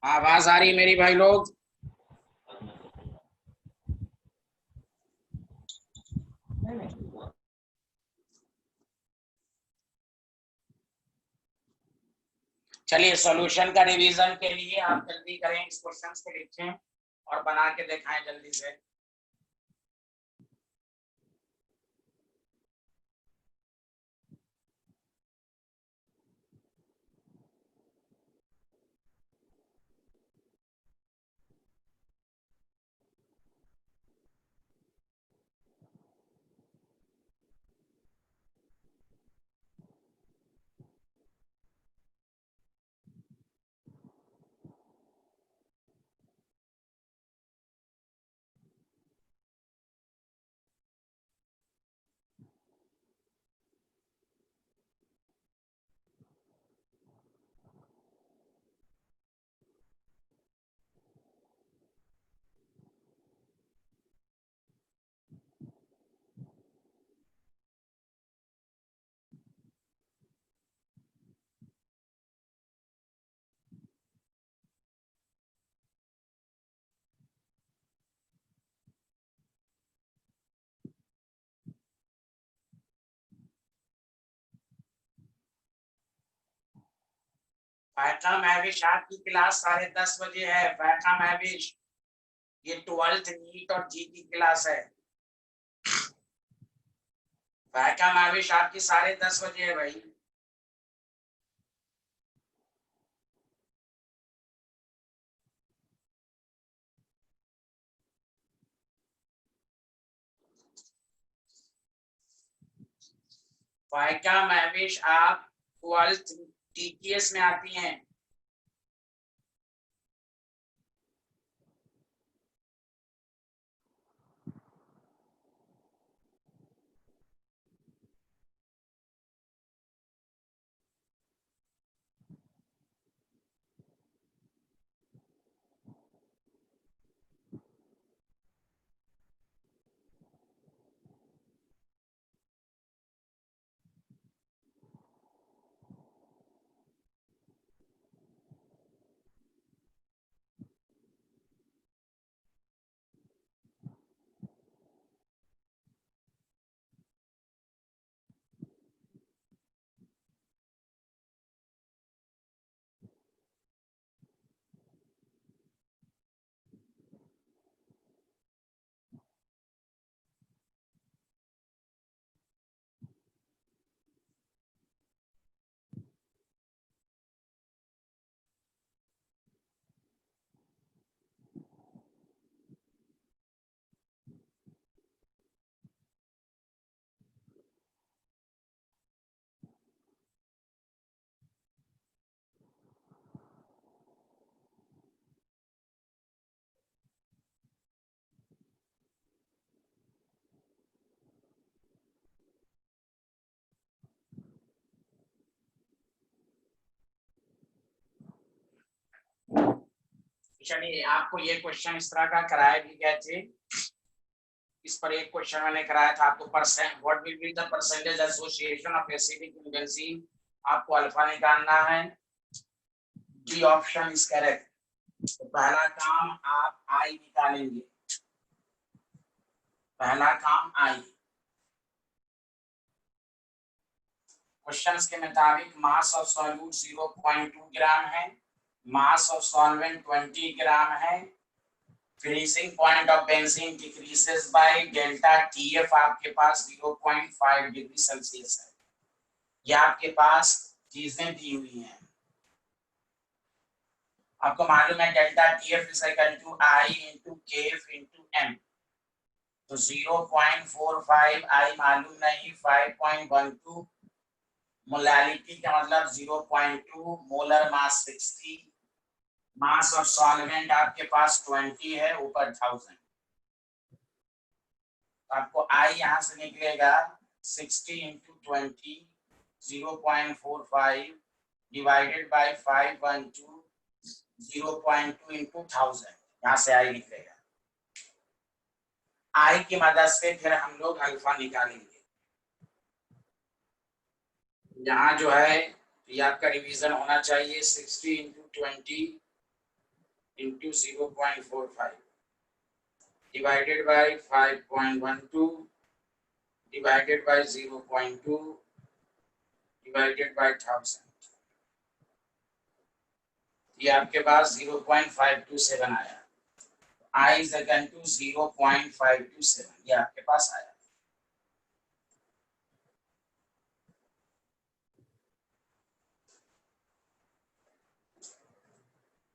आवाज आ रही है मेरी भाई लोग? चलिए, सॉल्यूशन का रिवीजन के लिए आप जल्दी करें, इस क्वेश्चन को लिखें और बना के दिखाएं जल्दी से। फैका महविश, आपकी क्लास 10:30 बजे है। फैका महविश, ये 12th नीट और जी की क्लास है। फैका महविश आपकी 10:30 बजे है भाई। फाइका महविश आप 12th टीटीएस में आती हैं। चलिए आपको ये क्वेश्चन इस तरह का कराया भी गया थे। इस पर एक क्वेश्चन मैंने कराया था आपको, percent what will be the percentage association of acidic in benzene. आपको अल्फा निकालना है। D option is correct. तो पहला काम आप आई निकालेंगे। पहला काम आई। क्वेश्चंस के मुताबिक मास ऑफ सॉल्यूट 0.2 ग्राम है, मास ऑफ सॉल्वेंट 20 ग्राम है। Freezing point of benzene decreases by delta TF आपके पास 0.5 डिग्री सेल्सियस है। ये आपके पास चीजें दी हुई हैं। आपको मालूम है delta TF is equal to I into KF into M. तो 0.45 आई मालूम नहीं, 5.12 मोलालिटी का मतलब 0.2, molar mass 60, mass of solvent आपके पास 20 है, ऊपर 1000। आपको आई यहां से निकलेगा 60 इंटू 20 0.45 डिवाइडेड बाय 512 0.2 इंटू 1000। यहां से आई निकलेगा। आई की मदद से फिर हम लोग अल्फा निकालेंगे। यहाँ जो है ये आपका रिवीजन होना चाहिए। 60 into 20 into 0.45 divided by 5.12 divided by 0.2 divided by 1000। ये आपके पास 0.527 आया। I is equal to 0.527 ये आपके पास आया।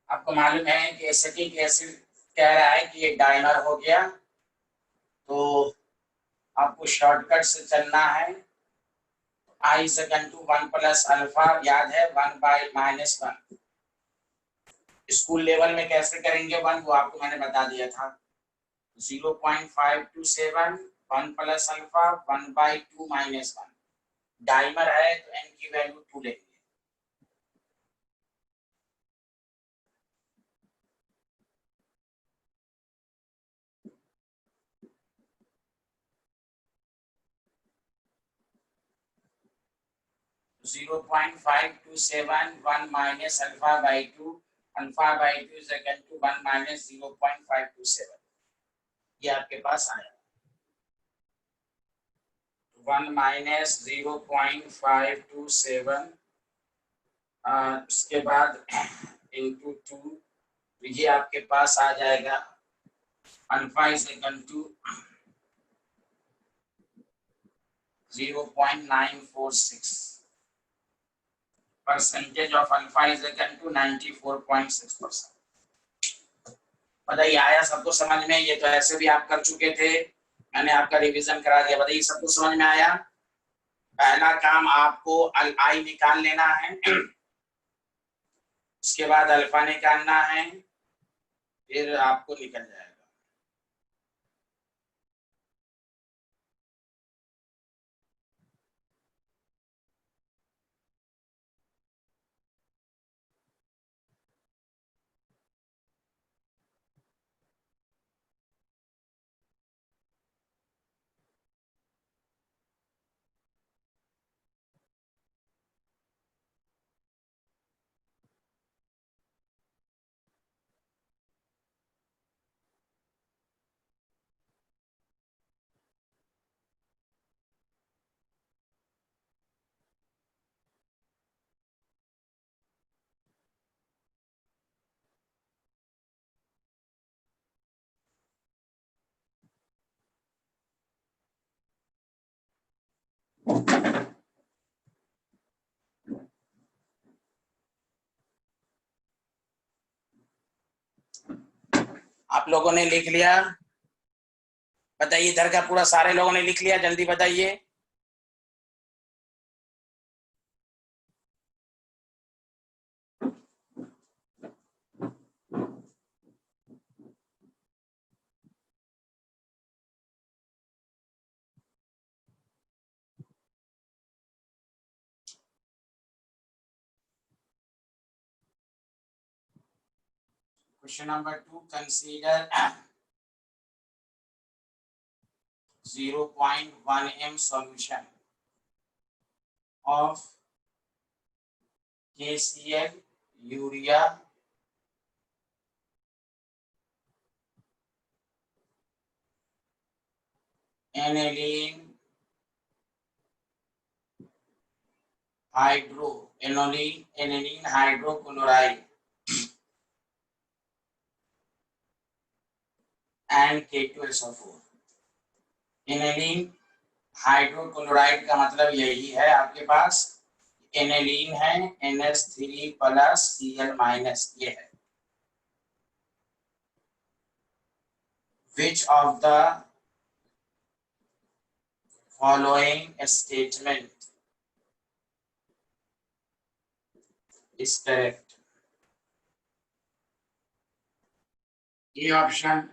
आपको मालूम है कि एसिटिक एसिड कह रहा है कि ये डाइमर हो गया, तो आपको शॉर्टकट से चलना है। I is equal to 1 plus alpha, याद है 1 बाई -1। स्कूल लेवल में कैसे करेंगे 1, वो आपको मैंने बता दिया था। 0.527 1 plus alpha 1 by 2 minus 1। Dimer है तो n की वैल्यू 2 लेंगे। Zero 0.527 1 minus alpha by 2, alpha by 2 is equal to 1 minus 0.527। ये आपके पास आया 1 माइनस 0.527, उसके बाद इंटू 2, ये आपके पास आ जाएगा alpha is equal to 0.946। Percentage of alpha is equal to 94.6%। बताइए आया सबको समझ में? ये तो ऐसे भी आप कर चुके थे, मैंने आपका रिवीजन करा दिया। बताइए सबको समझ में आया? पहला काम आपको आई निकाल लेना है, उसके बाद अल्फा निकालना है, फिर आपको निकल जाएगा। आप लोगों ने लिख लिया? बताइए, इधर का पूरा सारे लोगों ने लिख लिया? जल्दी बताइए। Question number 2, consider 0.1 m solution of KCl, urea, aniline, aniline hydrochloride and K2SO4। aniline hydrochloride का मतलब यही है आपके पास, एनेलीन है NH3 प्लस Cl माइनस, ये है। Which of the following statement is correct? A option,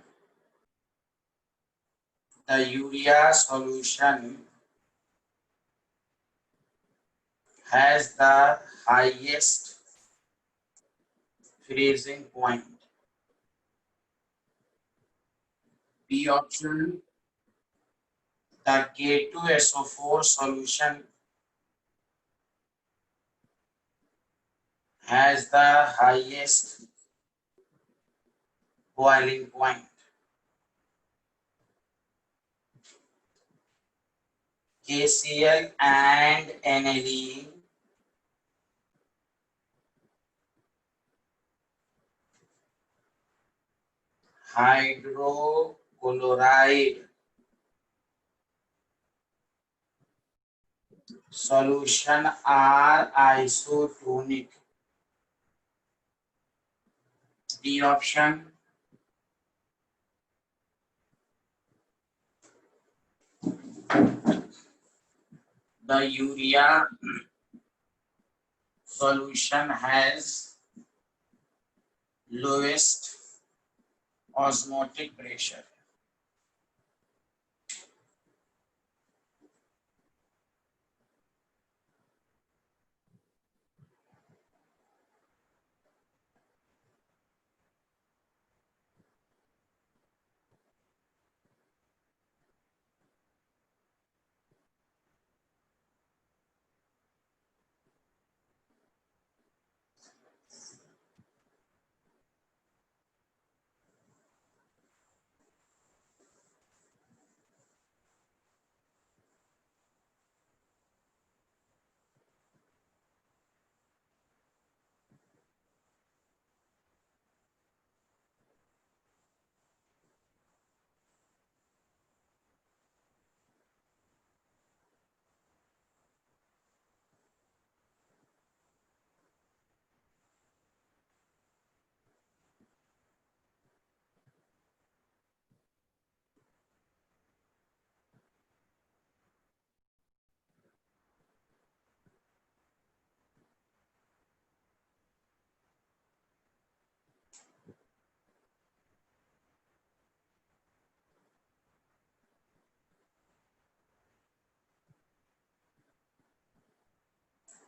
the urea solution has the highest freezing point. B option, the K2SO4 solution has the highest boiling point. KCl and aniline hydrochloride solution are isotonic. D option, the urea solution has lowest osmotic pressure.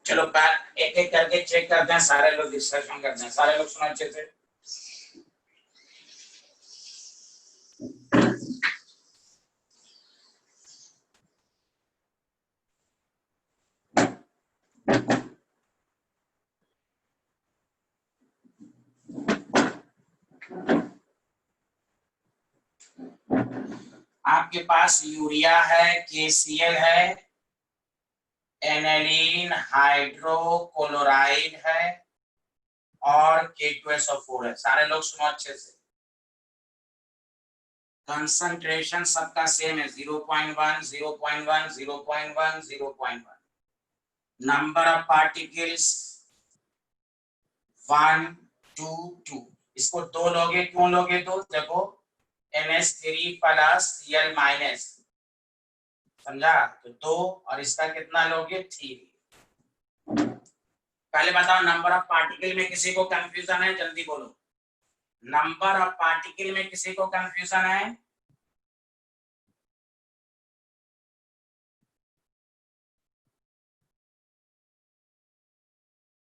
चलो एक एक करके check करते हैं, सारे लोग discussion करते हैं, सारे लोग सुनो अच्छे से। आपके पास यूरिया है, KCl है, एनालीन हाइड्रोक्लोराइड है और K2SO4 है। सारे लोग सुनो अच्छे से। कंसंट्रेशन सबका सेम है, 0.1 0.1 0.1 0.1। Number of particles 1 2 2। इसको दो लोगे, क्यों लोगे? दो, देखो NH3 प्लस Cl माइनस, समझा? तो दो, और इसका कितना लोगे? 3। पहले बताओ, नंबर ऑफ पार्टिकल में किसी को कंफ्यूजन है? जल्दी बोलो। नंबर ऑफ पार्टिकल में किसी को कंफ्यूजन है?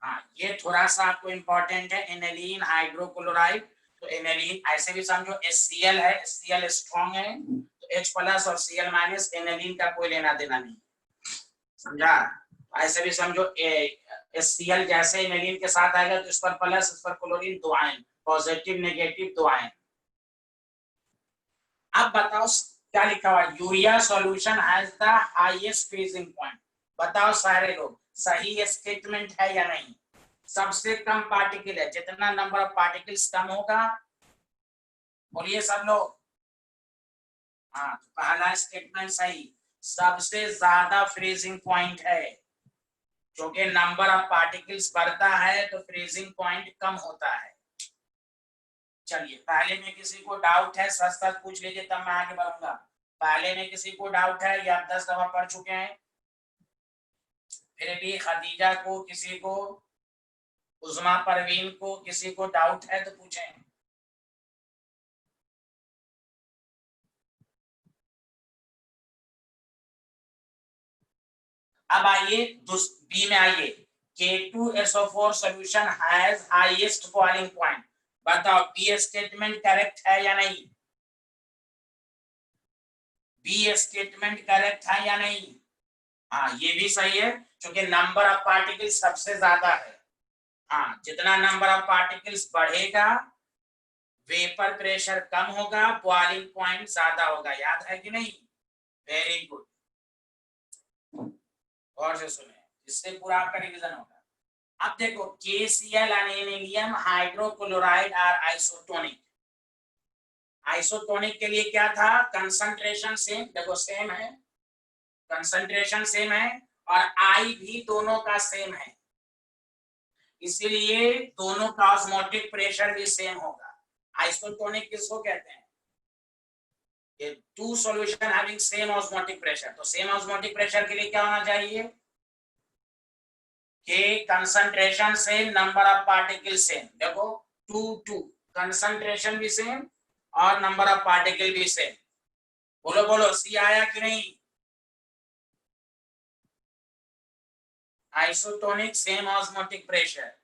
हाँ, ये थोड़ा सा आपको इंपॉर्टेंट है। एनालीन हाइड्रोक्लोराइड, तो एनालीन ऐसे भी समझो HCl है, HCl स्ट्रॉन्ग है, तो H प्लस और Cl माइनस, एनालीन का कोई लेना देना नहीं, समझा? ऐसे भी समझो HCl जैसे एनालीन के साथ आएगा तो इस पर प्लस, इस पर क्लोरीन, दो आयन, पॉजिटिव नेगेटिव दो आयन। अब बताओ क्या लिखा हुआ? Urea solution has the highest freezing point. बताओ सारे लोग, सही स्टेटमेंट है या नहीं? सबसे कम पार्टिकल है, जितना नंबर ऑफ पार्टिकल्स कम होगा, बोलिए सब लोग। हाँ, तो पहला स्टेटमेंट सही। सबसे ज्यादा फ्रीजिंग पॉइंट है, क्योंकि नंबर ऑफ पार्टिकल्स बढ़ता है तो फ्रीजिंग पॉइंट कम होता है। चलिए, पहले में किसी को डाउट है? सच सच पूछ लीजिए, तब मैं आगे बढ़ूंगा। पहले में किसी को डाउट है या आप 10 दफा पढ़ चुके हैं? फिर भी खदीजा को, किसी को, उजमा परवीन को, किसी को डाउट है तो पूछें। अब आइए बी में आइए। K2SO4 solution has highest boiling point। बताओ बी स्टेटमेंट करेक्ट है या नहीं? बी स्टेटमेंट करेक्ट है या नहीं? हाँ, ये भी सही है, क्योंकि नंबर ऑफ पार्टिकल्स सबसे ज्यादा है। हाँ, जितना नंबर ऑफ पार्टिकल्स बढ़ेगा, वेपर प्रेशर कम होगा, बॉइलिंग पॉइंट ज्यादा होगा। याद है कि नहीं? वेरी गुड, गौर से सुने, इससे पूरा आपका रिवीजन होगा। अब देखो, KCl anilinium hydrochloride are isotonic. Isotonic के लिए क्या था? कंसंट्रेशन सेम, देखो सेम है, कंसंट्रेशन सेम है, और आई भी दोनों का सेम है, इसीलिए दोनों का ऑस्मोटिक प्रेशर भी सेम होगा। आइसोटोनिक किसको कहते हैं? ये two solution having same osmotic pressure. तो सेम ऑस्मोटिक प्रेशर के लिए क्या होना चाहिए? कि concentration same, number of particle same. देखो 2 2, कंसंट्रेशन भी सेम और नंबर ऑफ पार्टिकल भी सेम। बोलो बोलो, सी आया कि नहीं? Isotonic same osmotic pressure.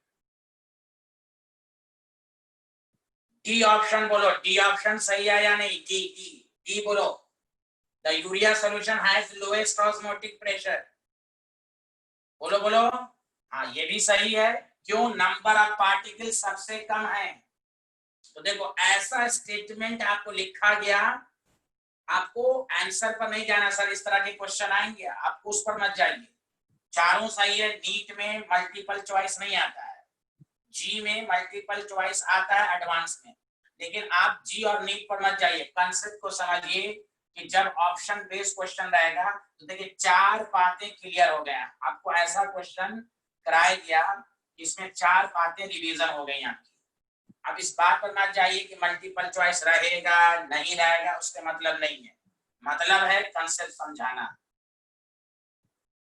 D option बोलो, डी ऑप्शन सही है या नहीं? डी डी डी बोलो। The urea solution has lowest osmotic pressure. बोलो बोलो। हाँ, ये भी सही है। क्यों? नंबर ऑफ पार्टिकल सबसे कम है। तो देखो, ऐसा स्टेटमेंट आपको लिखा गया, आपको आंसर पर नहीं जाना। सर इस तरह के क्वेश्चन आएंगे, आपको उस पर मत जाइए। चारों सही है। नीट में मल्टीपल चॉइस नहीं आता है, जी में मल्टीपल चॉइस आता है एडवांस में, लेकिन आप जी और नीट पर मत जाइए। कंसेप्ट को समझिए कि जब ऑप्शन बेस्ड क्वेश्चन रहेगा तो देखिए, चार बातें क्लियर हो गया। आपको ऐसा क्वेश्चन कराया गया, इसमें चार बातें रिवीजन हो गई आपकी। अब इस बात पर मत जाइए कि मल्टीपल चॉइस रहेगा नहीं रहेगा, उसके मतलब नहीं है। मतलब है कंसेप्ट समझाना।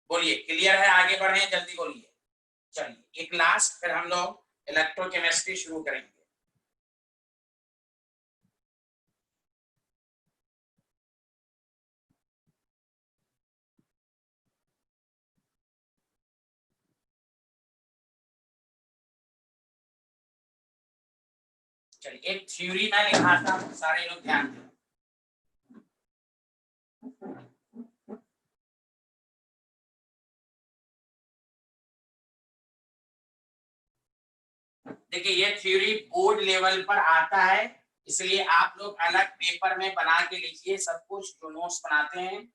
बोलिए, क्लियर है? आगे बढ़े, जल्दी बोलिए। चलिए, एक लास्ट, फिर हम लोग इलेक्ट्रोकेमिस्ट्री शुरू करेंगे। चलिए एक थ्योरी मैं लिखाता हूँ, सारे लोग ध्यान दें। देखिए ये थ्योरी बोर्ड लेवल पर आता है, इसलिए आप लोग अलग पेपर में बना के लिखिए सब कुछ जो नोट्स बनाते हैं,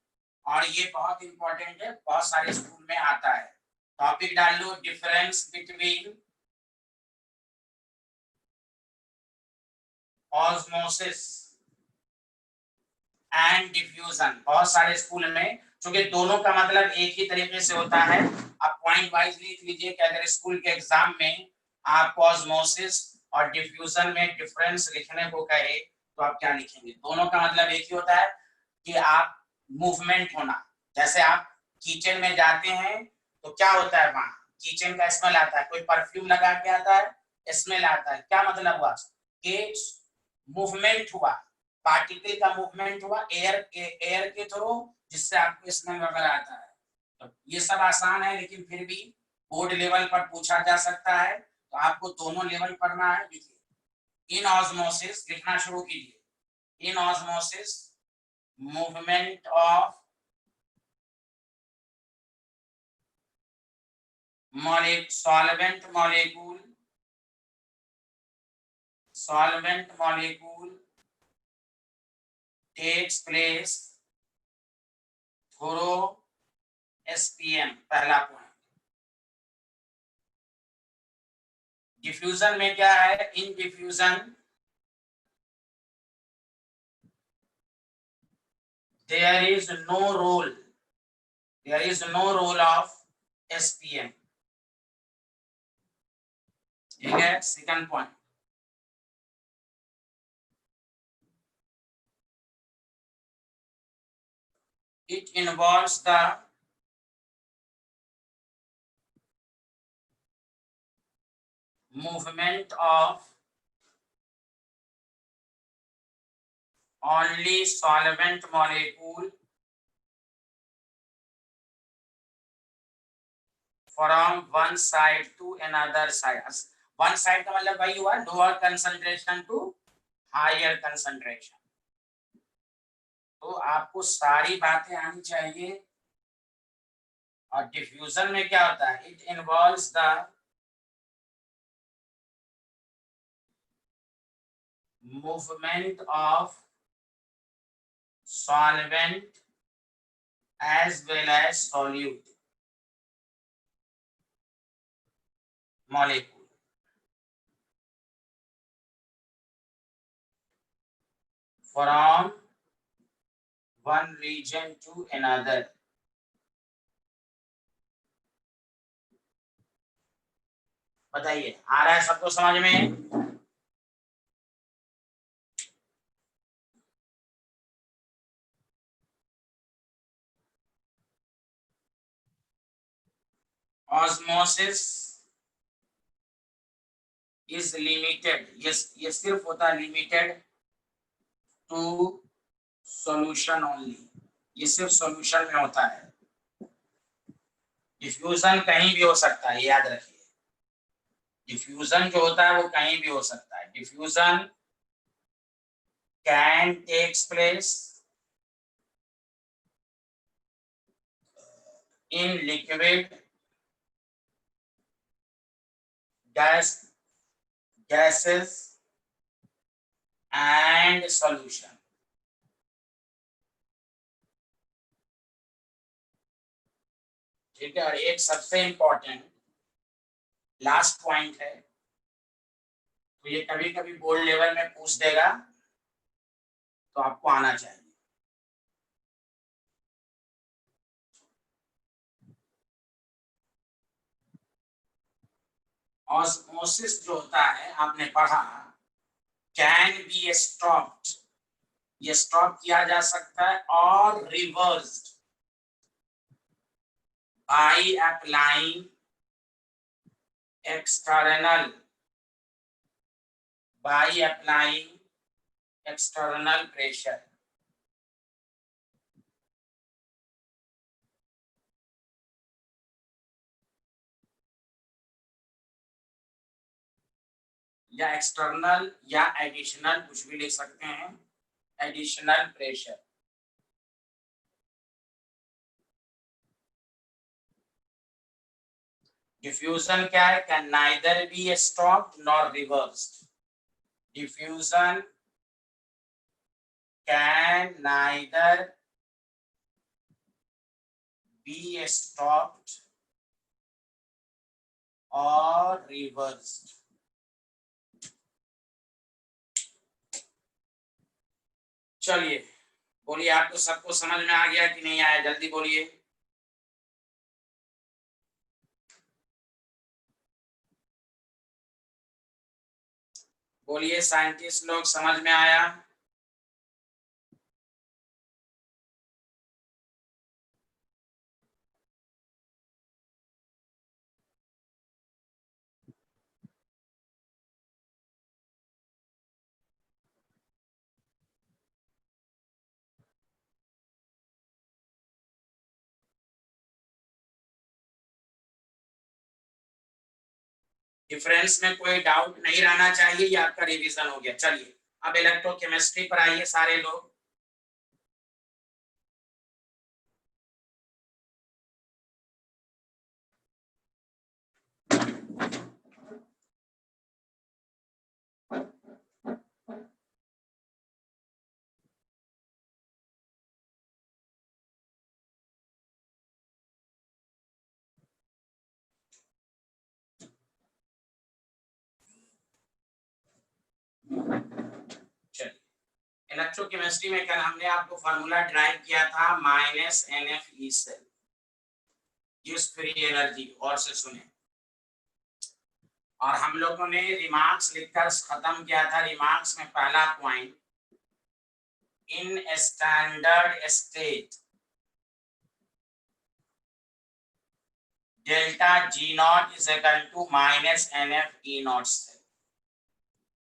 और ये बहुत इंपॉर्टेंट है, बहुत सारे स्कूल में आता है। टॉपिक डाल लो difference between osmosis and diffusion. बहुत सारे स्कूल में, क्योंकि दोनों का मतलब एक ही तरीके से होता है, आप पॉइंट वाइज लिख लीजिए कि अगर स्कूल के एग्जाम में आपको ऑस्मोसिस और डिफ्यूजन में डिफरेंस लिखने को कहे तो आप क्या लिखेंगे। दोनों का मतलब एक ही होता है कि आप मूवमेंट होना। जैसे आप किचन में जाते हैं तो क्या होता है, वहां किचन का स्मेल आता है, कोई परफ्यूम लगा के आता है, स्मेल आता है, क्या मतलब हुआ कि मूवमेंट हुआ, पार्टिकल का मूवमेंट हुआ एयर के थ्रू, जिससे आपको स्मेल वगैरह आता है। तो ये सब आसान है, लेकिन फिर भी बोर्ड लेवल पर पूछा जा सकता है, तो आपको दोनों लेवल पढ़ना है। देखिए इन ऑस्मोसिस लिखना शुरू कीजिए। In osmosis movement of solvent molecule takes place through SPM, पहला पॉइंट। डिफ्यूजन में क्या है, in diffusion there is no role of SPM। ठीक है, second point. It involves the movement of only solvent molecule from one side to another side। One side का मतलब वही हुआ, lower concentration to higher concentration. तो आपको सारी बातें आनी चाहिए। और डिफ्यूजन में क्या होता है, it involves the movement of solvent as well as solute molecule from one region to another। बताइए आ रहा है सबको समझ में। ऑस्मोसिस इज लिमिटेड, ये सिर्फ होता है लिमिटेड टू सॉल्यूशन ओनली, ये सिर्फ सॉल्यूशन में होता है। डिफ्यूजन कहीं भी हो सकता है, याद रखिए। डिफ्यूजन जो होता है वो कहीं भी हो सकता है। Diffusion can takes place in liquid, gases and solution। ठीक है, और एक सबसे इंपॉर्टेंट लास्ट पॉइंट है, तो ये कभी कभी बोर्ड लेवल में पूछ देगा, तो आपको आना चाहिए। ऑस्मोसिस जो होता है आपने पढ़ा, कैन बी स्टॉप्ड, ये स्टॉप किया जा सकता है, और reversed by applying external pressure. या एक्सटर्नल या एडिशनल, कुछ भी लिख सकते हैं, एडिशनल प्रेशर। डिफ्यूजन क्या है? Can neither be stopped nor reversed. Diffusion can neither be stopped और रिवर्स्ड। चलिए बोलिए, आपको सबको समझ में आ गया कि नहीं आया? जल्दी बोलिए। बोलिए साइंटिस्ट लोग, समझ में आया? डिफरेंस में कोई डाउट नहीं रहना चाहिए, ये आपका रिवीजन हो गया। चलिए अब इलेक्ट्रोकेमिस्ट्री पर आइए सारे लोग। चलिए इलेक्ट्रोकेमिस्ट्री में कल हमने आपको फार्मूला ड्राइव किया था -NF से, गिव्स फ्री एनर्जी। और से सुने, और हम लोगों ने रिमार्क्स लिखकर खत्म किया था। रिमार्क्स में पहला point, in standard state delta G not is equal to -NF E not से।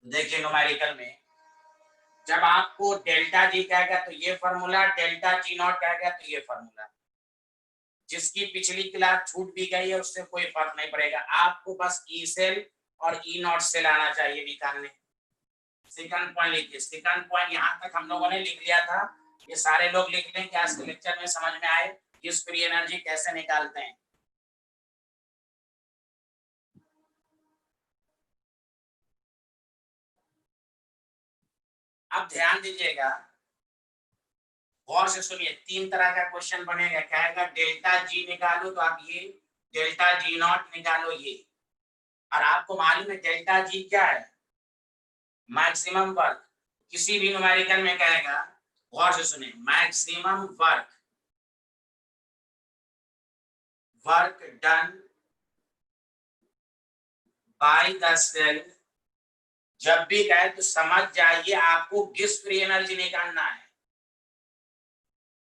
देखिए न्यूमेरिकल में जब आपको डेल्टा G कहेगा तो ये फॉर्मूला, डेल्टा G नॉट कहेगा तो ये फॉर्मूला। जिसकी पिछली क्लास छूट भी गई है उससे कोई फर्क नहीं पड़ेगा, आपको बस ई सेल और ई नॉट सेल आना चाहिए निकालने। सेकंड पॉइंट लिखिए। सेकंड पॉइंट यहाँ तक हम लोगों ने लिख लिया था, ये सारे लोग लिख लें कि आज के लेक्चर में समझ में आए कि इस फ्री एनर्जी कैसे निकालते हैं। अब ध्यान दीजिएगा, गौर से सुनिए, तीन तरह का क्वेश्चन बनेगा। कहेगा डेल्टा G निकालो तो आप ये, डेल्टा G नॉट निकालो ये। और आपको मालूम है डेल्टा G क्या है? Maximum work. किसी भी न्यूमेरिकल में कहेगा, गौर से सुने, maximum work done by the cell. जब भी कहे तो समझ जाइए आपको किस फ्री एनर्जी निकालना है।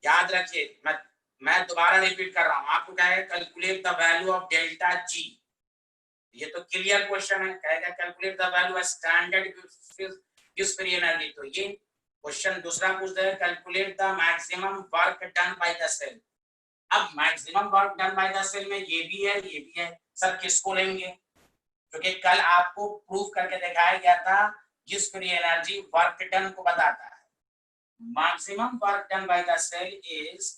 याद रखिए, मैं दोबारा रिपीट कर रहा हूं, आपको कहेगा calculate the value of delta G। ये तो क्लियर क्वेश्चन है, कहेगा calculate the value of standard किस फ्री एनर्जी। तो ये क्वेश्चन दूसरा पूछ रहा है, calculate the maximum work done by the cell. अब maximum work done by the cell में ये भी है, ये भी है, सर किसको लेंगे? क्योंकि कल आपको प्रूफ करके दिखाया गया था जिस फ्री एनर्जी वर्क डन को बताता है। Maximum work done by the cell is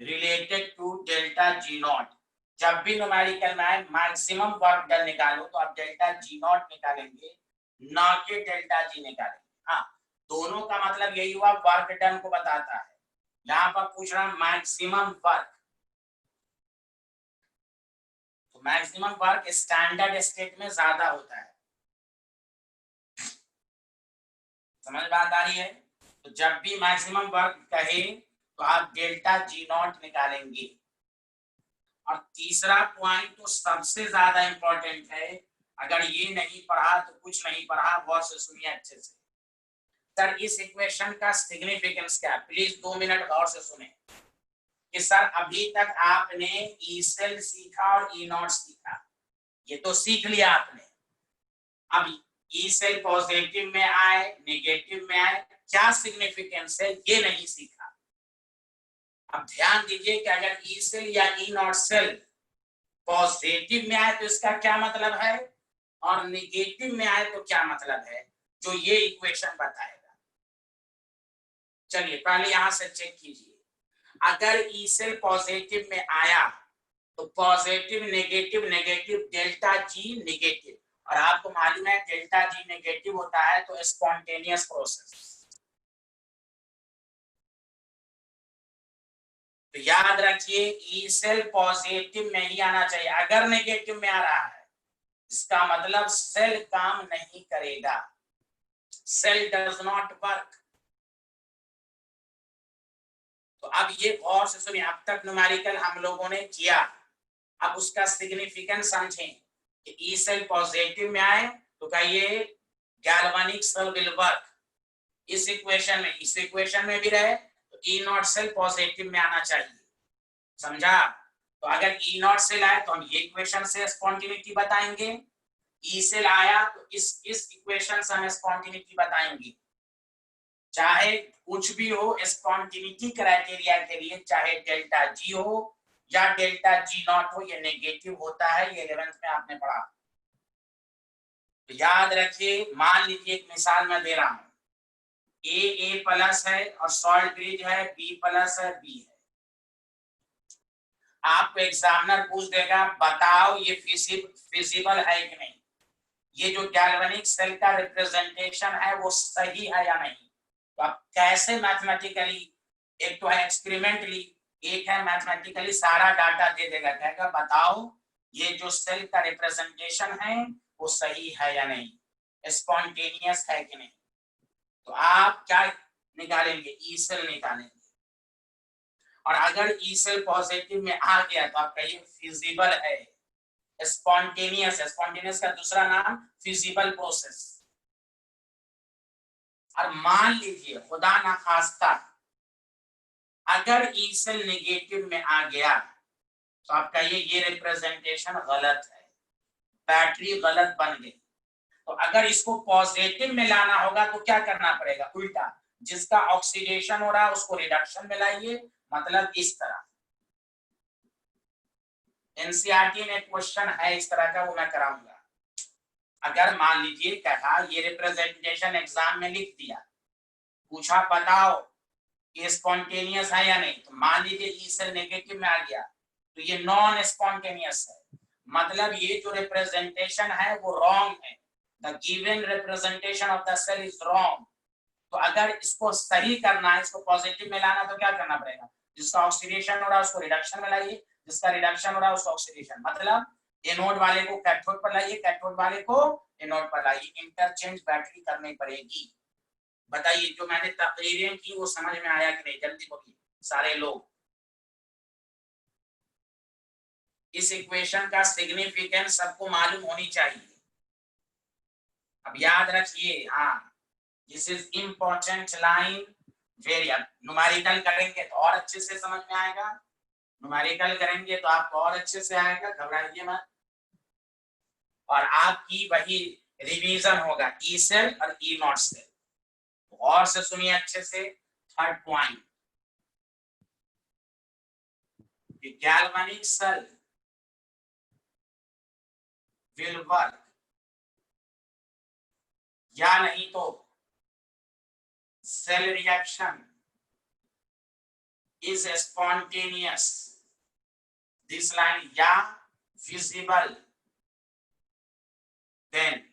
related to delta G not. जब भी न्यूमेरिकल में आए मैक्सिमम वर्क डन निकालो तो आप डेल्टा G नॉट निकालेंगे, ना कि डेल्टा G निकालेंगे। हाँ, दोनों का मतलब यही हुआ, वर्क डन को बताता है। यहाँ पर पूछ रहा मैक्सिमम वर्क, तो मैक्सिमम वर्क स्टैंडर्ड स्टेट में ज्यादा होता है। समझ बात आ रही है? तो जब भी मैक्सिमम वर्क कहे तो आप डेल्टा G नॉट निकालेंगे। और तीसरा पॉइंट तो सबसे ज्यादा इंपॉर्टेंट है, अगर ये नहीं पढ़ा तो कुछ नहीं पढ़ा। गौर से सुनिए अच्छे से। सर इस इक्वेशन का सिग्निफिकेंस क्या है? प्लीज 2 मिनट गौर से सुने कि सर अभी तक आपने ई सेल सीखा और ई नॉट सीखा, ये तो सीख लिया आपने। अब ई सेल पॉजिटिव में आए नेगेटिव में आए, क्या सिग्निफिकेंस है ये नहीं सीखा। अब ध्यान दीजिए कि अगर ई सेल या ई नॉट सेल पॉजिटिव में आए तो इसका क्या मतलब है, और नेगेटिव में आए तो क्या मतलब है, जो ये इक्वेशन बताएगा। चलिए पहले यहां से चेक कीजिए, अगर ई सेल पॉजिटिव में आया तो positive negative negative delta G negative, और आपको मालूम है डेल्टा जी नेगेटिव होता है तो स्पॉन्टेनियस प्रोसेस। तो याद रखिए ई सेल पॉजिटिव में ही आना चाहिए, अगर नेगेटिव में आ रहा है इसका मतलब सेल काम नहीं करेगा, सेल डज नॉट वर्क। तो अब ये गौर से सुनिए, अब तक न्यूमेरिकल हम लोगों ने किया, अब उसका सिग्निफिकेंस समझें कि ई सेल पॉजिटिव में आए तो कहिए गैल्वेनिक सेल विल वर्क, इस इक्वेशन में भी रहे तो ई नॉट सेल पॉजिटिव में आना चाहिए, समझा। तो अगर ई नॉट सेल आए तो हम ये इक्वेशन से स्पॉन्टिनिटी बताएंगे, ई सेल आया तो इस इक्वेशन से हम स्पॉन्टिनिटी बताएंगे। चाहे कुछ भी हो स्पॉन्टिनिटी क्राइटेरिया के लिए, चाहे डेल्टा जी हो या डेल्टा जी नॉट हो, ये नेगेटिव होता है, ये 11th में आपने पढ़ा। तो याद रखिए, मान लीजिए एक मिसाल मैं दे रहा हूं, ए प्लस है और सॉल्ट ब्रिज है, बी प्लस है, बी है। आपको एग्जामिनर पूछ देगा बताओ ये फिजिबल है कि नहीं, ये जो गैल्वेनिक सेल का रिप्रेजेंटेशन है वो सही है या नहीं। तो आप कैसे मैथमेटिकली, एक तो है एक्सपेरिमेंटली, एक है मैथमेटिकली, सारा डाटा दे देगा, कहेगा बताओ ये जो सेल का रिप्रेजेंटेशन है वो सही है या नहीं, स्पॉन्टेनियस है कि नहीं। तो आप क्या निकालेंगे, ई सेल निकालेंगे, और अगर ई सेल पॉजिटिव में आ गया तो आप कहिए फिजिबल है, स्पॉन्टेनियस है, स्पॉन्टेनियस का दूसरा नाम फिजिबल प्रोसेस। और मान लीजिए खुदा ना खास्ता अगर ई सेल नेगेटिव में आ गया तो आप कहिए ये रिप्रेजेंटेशन गलत है, बैटरी गलत बन गई। तो अगर इसको पॉजिटिव में लाना होगा तो क्या करना पड़ेगा, उल्टा, जिसका ऑक्सीडेशन हो रहा है उसको रिडक्शन में लाइए, मतलब इस तरह। एनसीईआरटी में क्वेश्चन है इस तरह का, वो मैं कराऊंगा। अगर मान लीजिए कहा ये रिप्रेजेंटेशन एग्जाम में लिख दिया, पूछा बताओ ये स्पॉन्टेनियस है या नहीं, तो मान लीजिए ई सेल नेगेटिव में आ गया तो ये नॉन स्पॉन्टेनियस है, मतलब ये जो रिप्रेजेंटेशन है वो रॉन्ग है, the given representation of the cell is wrong. तो अगर इसको सही करना है, इसको पॉजिटिव में लाना, तो क्या करना पड़ेगा, जिसका ऑक्सीडेशन हो रहा है उसको रिडक्शन में लाइए, जिसका रिडक्शन हो रहा है उसको ऑक्सीडेशन, मतलब एनोड वाले को कैथोड पर लाइए, कैथोड वाले को एनोड पर लाइए, इंटरचेंज बैटरी करनी पड़ेगी। बताइए जो मैंने तकरीरें की वो समझ में आया कि नहीं, जल्दी बोलिए सारे लोग। इस इक्वेशन का सिग्निफिकेंस सबको मालूम होनी चाहिए। अब याद रखिए, हाँ this is important line, very. अब न्यूमेरिकल करेंगे तो और अच्छे से समझ में आएगा, न्यूमेरिकल करेंगे तो आपको और अच्छे से आएगा, घबराइए मत। और आपकी वही रिवीजन होगा, ई सेल और ई नॉट सेल। और से सुनिए अच्छे से, third point, galvanic cell will work, या नहीं तो cell reaction is spontaneous, this line, या feasible, then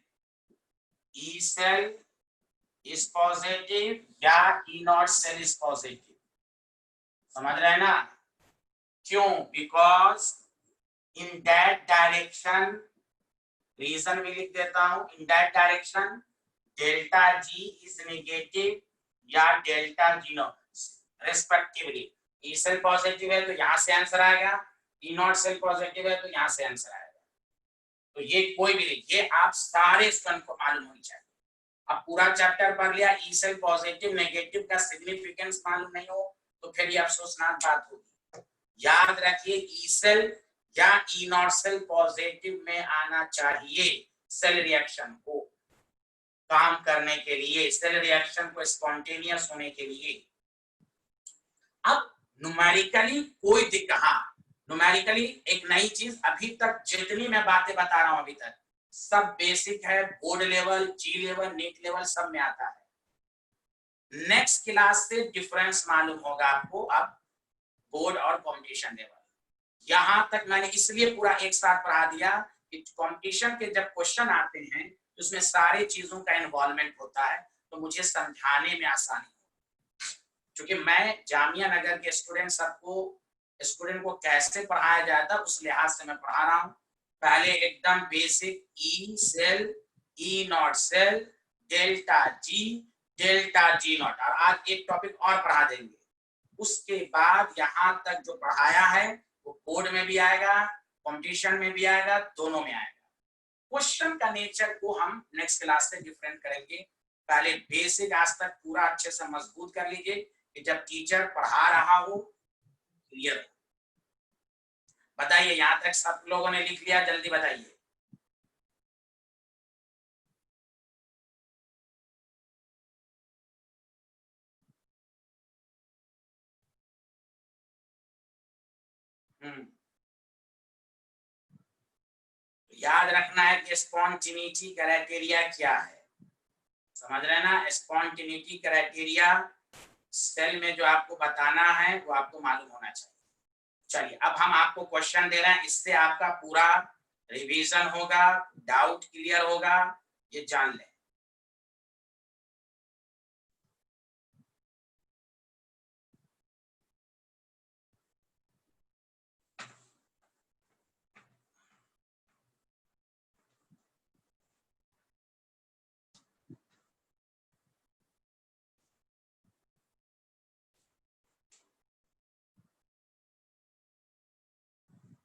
E cell is positive या E not cell is positive. समझ रहे हैं ना, क्यों, because in that direction, reason भी लिख देता हूं, in that direction delta G is negative या delta G not respectively. E cell positive है तो यहां से आंसर आएगा, ई नॉट सेल पॉजिटिव है तो यहां से आंसर आएगा। तो ये कोई भी नहीं, ये आप सारे स्टूडेंट को मालूम होनी चाहिए। अब पूरा चैप्टर पढ़ लिया, ई सेल पॉजिटिव नेगेटिव का सिग्निफिकेंस मालूम नहीं हो तो फिर ये अफसोसनाक बात होगी। याद रखिए ई सेल या ई नॉट सेल पॉजिटिव में आना चाहिए सेल रिएक्शन को काम करने के लिए, सेल रिएक्शन को स्पॉन्टेनियस होने के लिए। अब न्यूमेरिकली कोई दिक्कत, न्यूमेरिकली एक नई चीज, अभी तक जितनी मैं बातें बता रहा हूं अभी तक सब बेसिक है, बोर्ड लेवल, जी लेवल, नीट लेवल सब में आता है। नेक्स्ट क्लास से डिफरेंस मालूम होगा आपको अब बोर्ड और कंपटीशन लेवल। यहां तक मैंने इसलिए पूरा एक साथ पढ़ा दिया कि कंपटीशन के जब क्वेश्चन आते हैं तो उसमें सारी चीजों का इन्वॉल्वमेंट होता है, तो मुझे समझाने में आसानी हो, क्योंकि मैं जामिया नगर के स्टूडेंट को कैसे पढ़ाया जाता है उस लिहाज से मैं पढ़ा रहा हूं। पहले एकदम basic E cell, E not cell, delta G not, और आज एक टॉपिक और पढ़ा देंगे। उसके बाद यहां तक जो पढ़ाया है वो बोर्ड में भी आएगा, कंपटीशन में भी आएगा, दोनों में आएगा। क्वेश्चन का नेचर को हम नेक्स्ट क्लास से डिफरेंट करेंगे। पहले बेसिक आज तक पूरा अच्छे से मजबूत कर लीजिए कि जब टीचर पढ़ा रहा हो क्लियर हो। बताइए यहां तक सब लोगों ने लिख लिया? जल्दी बताइए। याद रखना है कि स्पॉन्टेनिटी क्राइटेरिया क्या है, समझ रहे हैं ना? स्पॉन्टेनिटी क्राइटेरिया सेल में जो आपको बताना है वो आपको मालूम होना चाहिए। चलिए अब हम आपको क्वेश्चन दे रहे हैं, इससे आपका पूरा रिवीजन होगा, डाउट क्लियर होगा, ये जान लें।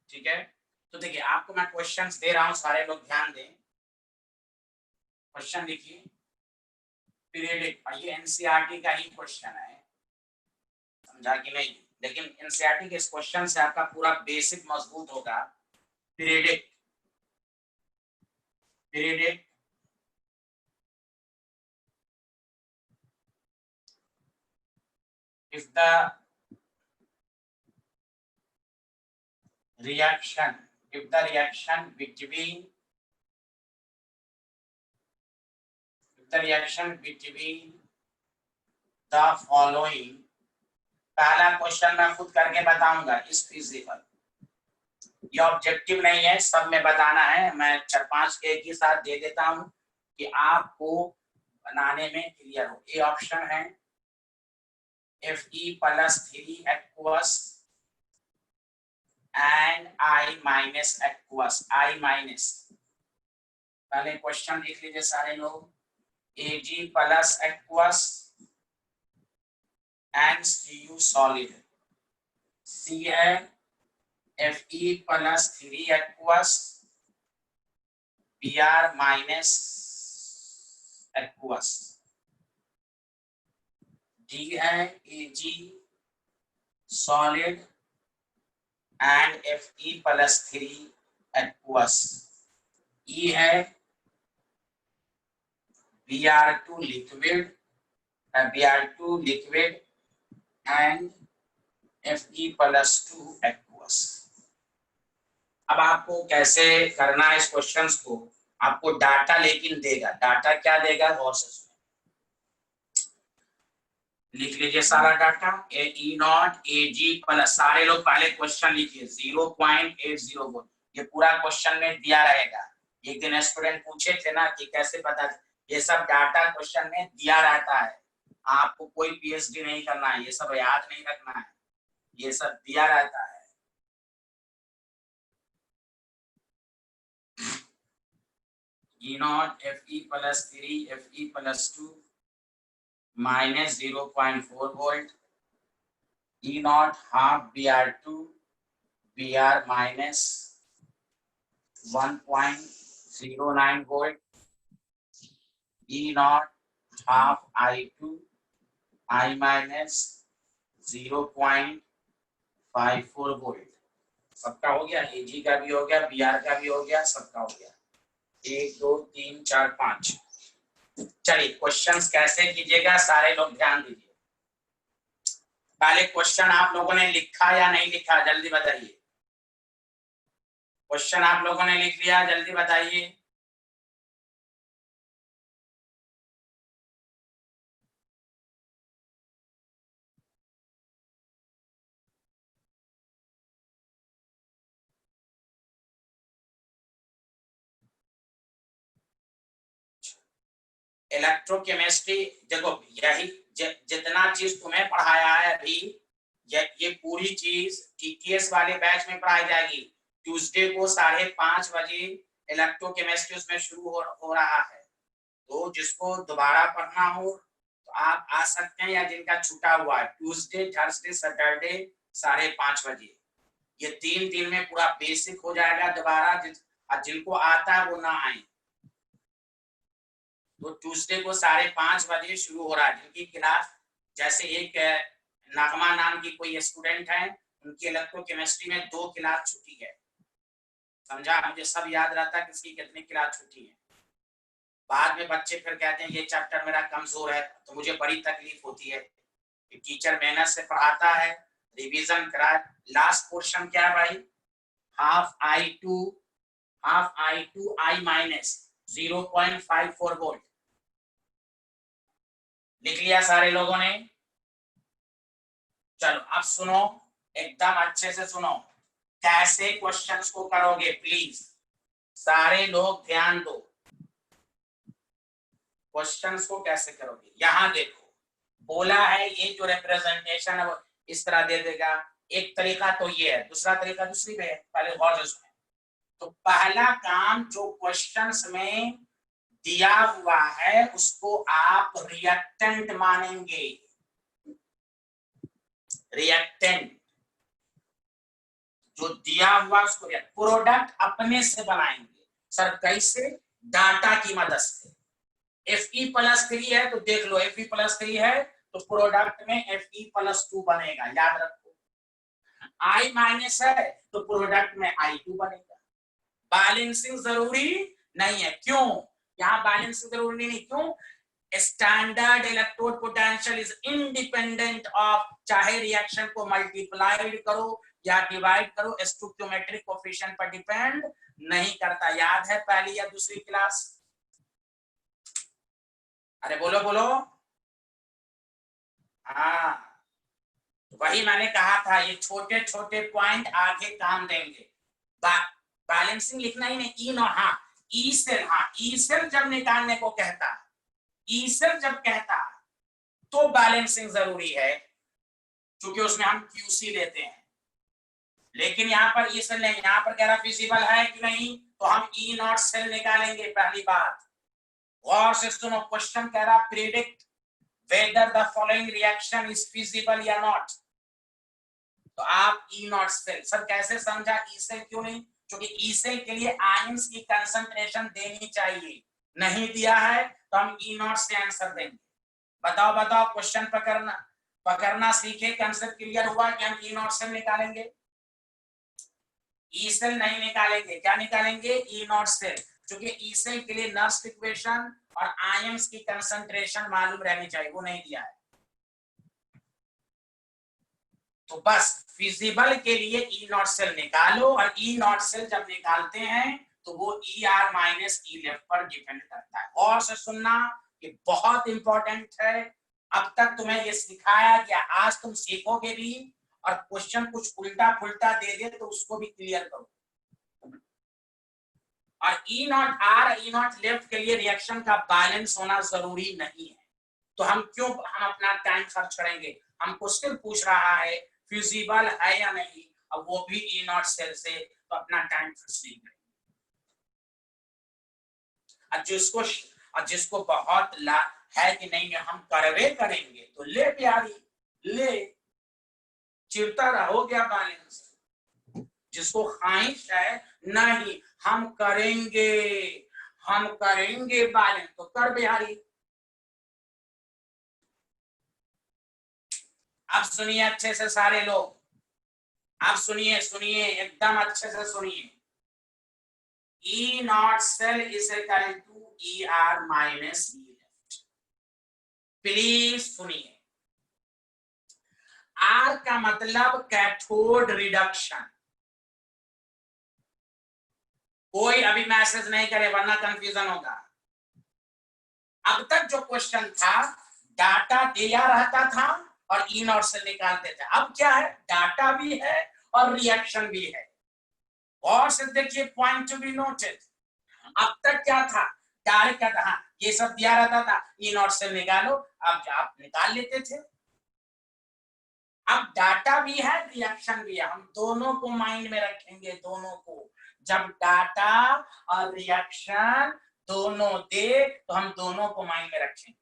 ठीक है, तो देखिए आपको मैं क्वेश्चंस दे रहा हूं, सारे लोग ध्यान दें। क्वेश्चन लिखिए, पीरियडिक, और ये एनसीईआरटी का ही क्वेश्चन है, समझा कि नहीं? लेकिन एनसीईआरटी के इस क्वेश्चन से आपका पूरा बेसिक मजबूत होगा। Periodic periodic is the reaction between the following। पहला क्वेश्चन मैं खुद करके बताऊंगा इस फिजिकल, ये ऑब्जेक्टिव नहीं है, सब में बताना है। मैं 4-5 एक ही साथ दे देता हूं कि आपको बनाने में क्लियर हो। ये ऑप्शन है Fe+3 aqueous and I- aqueous, I-। पहले क्वेश्चन लिख लीजिए सारे लोग, Ag+ aqueous and Cu solid। C है Fe+3 aqueous, Br- aqueous। D है Ag solid and Fe+3 aqueous। E है Br2 liquid and Fe+2 aqueous। अब आपको कैसे करना है इस क्वेश्चंस को, आपको डाटा लेकिन देगा। डाटा क्या देगा गौर से सुनिए, लिख लीजिए सारा डाटा। E0 Ag+, सारे लोग पहले क्वेश्चन लिखिए 0.804, ये पूरा क्वेश्चन में दिया रहेगा। एक दिन स्टूडेंट पूछे थे ना कि कैसे पता, ये सब डाटा क्वेश्चन में दिया रहता है। आपको कोई पीएचडी नहीं करना है, ये सब याद नहीं रखना है, ये सब दिया रहता है। E0 Fe+3 Fe+2 -0.4 volt, E0 half Br2 Br -1.09 volt, E0 half I2 I -0.54 volt। सबका हो गया, Ag का भी हो गया, Br का भी हो गया, सबका हो गया। 1 2 3 4 5। चलिए क्वेश्चंस कैसे कीजिएगा सारे लोग ध्यान दीजिए। पहले क्वेश्चन आप लोगों ने लिखा या नहीं लिखा जल्दी बताइए। क्वेश्चन आप लोगों ने लिख लिया, जल्दी बताइए। इलेक्ट्रोकेमिस्ट्री देखो, यही जितना चीज तुम्हें पढ़ाया है अभी, ये पूरी चीज टीटीएस वाले बैच में पढ़ाई जाएगी। ट्यूसडे को 5:30 बजे इलेक्ट्रोकेमिस्ट्री उसमें शुरू हो रहा है। तो जिसको दोबारा पढ़ना हो तो आप आ सकते हैं, या जिनका छूटा हुआ है ट्यूसडे, थर्सडे, सैटरडे 5:30 बजे, ये 3 दिन में पूरा बेसिक हो जाएगा दोबारा। जिनको आता है वो ना आए। तो ट्यूसडे को 5:30 बजे शुरू हो रहा है। जिनकी क्लास, जैसे एक नगमा नाम की कोई स्टूडेंट है, उनकी इलेक्ट्रोकेमिस्ट्री में 2 क्लास छुट्टी है। समझा? मुझे सब याद रहता है किसकी कितनी क्लास छुट्टी है। बाद में बच्चे फिर कहते हैं ये चैप्टर मेरा कमजोर है, तो मुझे बड़ी तकलीफ होती है कि टीचर मेहनत से पढ़ाता है, रिवीजन कराए। लास्ट पोर्शन क्या है भाई? Half I two I minus 0.54 volt. लिख लिया सारे लोगों ने? चलो अब सुनो, एकदम अच्छे से सुनो, कैसे क्वेश्चंस को करोगे प्लीज सारे लोग ध्यान दो। क्वेश्चंस को कैसे करोगे, यहां देखो बोला है ये जो रिप्रेजेंटेशन है वो इस तरह दे देगा। एक तरीका तो ये है, दूसरा तरीका दूसरी पे है, पहले गौर से सुने। तो पहला काम जो क्वेश्चंस में दिया हुआ है उसको आप रिएक्टेंट मानेंगे। रिएक्टेंट जो दिया हुआ उसको प्रोडक्ट अपने से बनाएंगे। सर कैसे? डाटा की मदद से। Fe+3 है तो देख लो, Fe+3 है तो प्रोडक्ट में Fe+2 बनेगा, याद रखो। I- है तो प्रोडक्ट में I2 बनेगा। बैलेंसिंग जरूरी नहीं है, क्यों? यहाँ बैलेंसिंग जरूरी नहीं, क्यों? Standard electrode potential is independent of, चाहे रिएक्शन को मल्टीप्लाइड करो या डिवाइड करो, स्टोइकियोमेट्रिक कोएफिशिएंट पर डिपेंड नहीं करता। याद है पहली या दूसरी क्लास? अरे बोलो बोलो। हाँ, वही मैंने कहा था, ये छोटे छोटे पॉइंट आगे काम देंगे। बैलेंसिंग लिखना ही नहीं, ई नो, हाँ ई सेल, हाँ ई सेल जब निकालने को कहता, ई सेल जब कहता तो बैलेंसिंग जरूरी है, क्योंकि उसमें हम क्यूसी लेते हैं। लेकिन यहाँ पर ई सेल नहीं, यहाँ पर कह रहा फिजिबल है कि नहीं, तो हम ई नॉट सेल निकालेंगे। पहली बात गौर से सुनो, क्वेश्चन कह रहा predict whether the following reaction is feasible या not। तो आप ई नॉट सेल, सर कैसे समझा ई सेल क्यों नहीं? क्योंकि ई सेल के लिए आयंस की कंसंट्रेशन देनी चाहिए, नहीं दिया है तो हम ई नॉट से आंसर देंगे। बताओ बताओ, क्वेश्चन पकड़ना सीखे, कंसेप्ट क्लियर हुआ कि हम ई नॉट सेल निकालेंगे? ई सेल नहीं निकालेंगे, क्या निकालेंगे? ई नॉट सेल, क्योंकि ई सेल के लिए नर्स्ट इक्वेशन और आयंस की कंसंट्रेशन मालूम रहनी चाहिए, वो नहीं दिया है। तो बस फिजिबल के लिए ई नॉट सेल निकालो, और ई नॉट सेल जब निकालते हैं तो वो ई आर माइनस ई लेफ्ट पर डिपेंड करता है। और से सुनना, ये बहुत इंपॉर्टेंट है। अब तक तुम्हें ये सिखाया गया, आज तुम सीखोगे भी, और क्वेश्चन कुछ उल्टा पुल्टा दे दे तो उसको भी क्लियर करो। और E not R, E not left के लिए रिएक्शन का बैलेंस होना जरूरी नहीं है, तो हम अपना टाइम खर्च करेंगे? हमको सिर्फ पूछ रहा है फिजिबल है या नहीं, अब वो भी ई नॉट सेल से, तो अपना टाइम खर्च नहीं करेंगे। और जिसको बहुत है कि नहीं हम करवे करेंगे, तो ले प्यारी ले, चिरता रहो गया बैलेंस। जिसको ख्वाहिश है नहीं हम करेंगे बैलेंस, तो कर बिहारी। अब सुनिए अच्छे से सारे लोग, अब सुनिए सुनिए एकदम अच्छे से सुनिए। E not cell is equal to E R minus E left. Please सुनिए, आर का मतलब कैथोड रिडक्शन। कोई अभी मैसेज नहीं करे वरना कंफ्यूजन होगा। अब तक जो क्वेश्चन था, डाटा दिया रहता था और ई नॉट से निकालते थे। अब क्या है, डाटा भी है और रिएक्शन भी है। और से देखिए पॉइंट टू बी नोटेड, अब तक क्या था, डायरेक्ट कहता हाँ ये सब दिया रहता था, ई नॉट से निकालो, अब आप निकाल लेते थे। अब डाटा भी है, रिएक्शन भी है, हम दोनों को माइंड में रखेंगे, दोनों को। जब डाटा और रिएक्शन दोनों दे तो हम दोनों को माइंड में रखेंगे।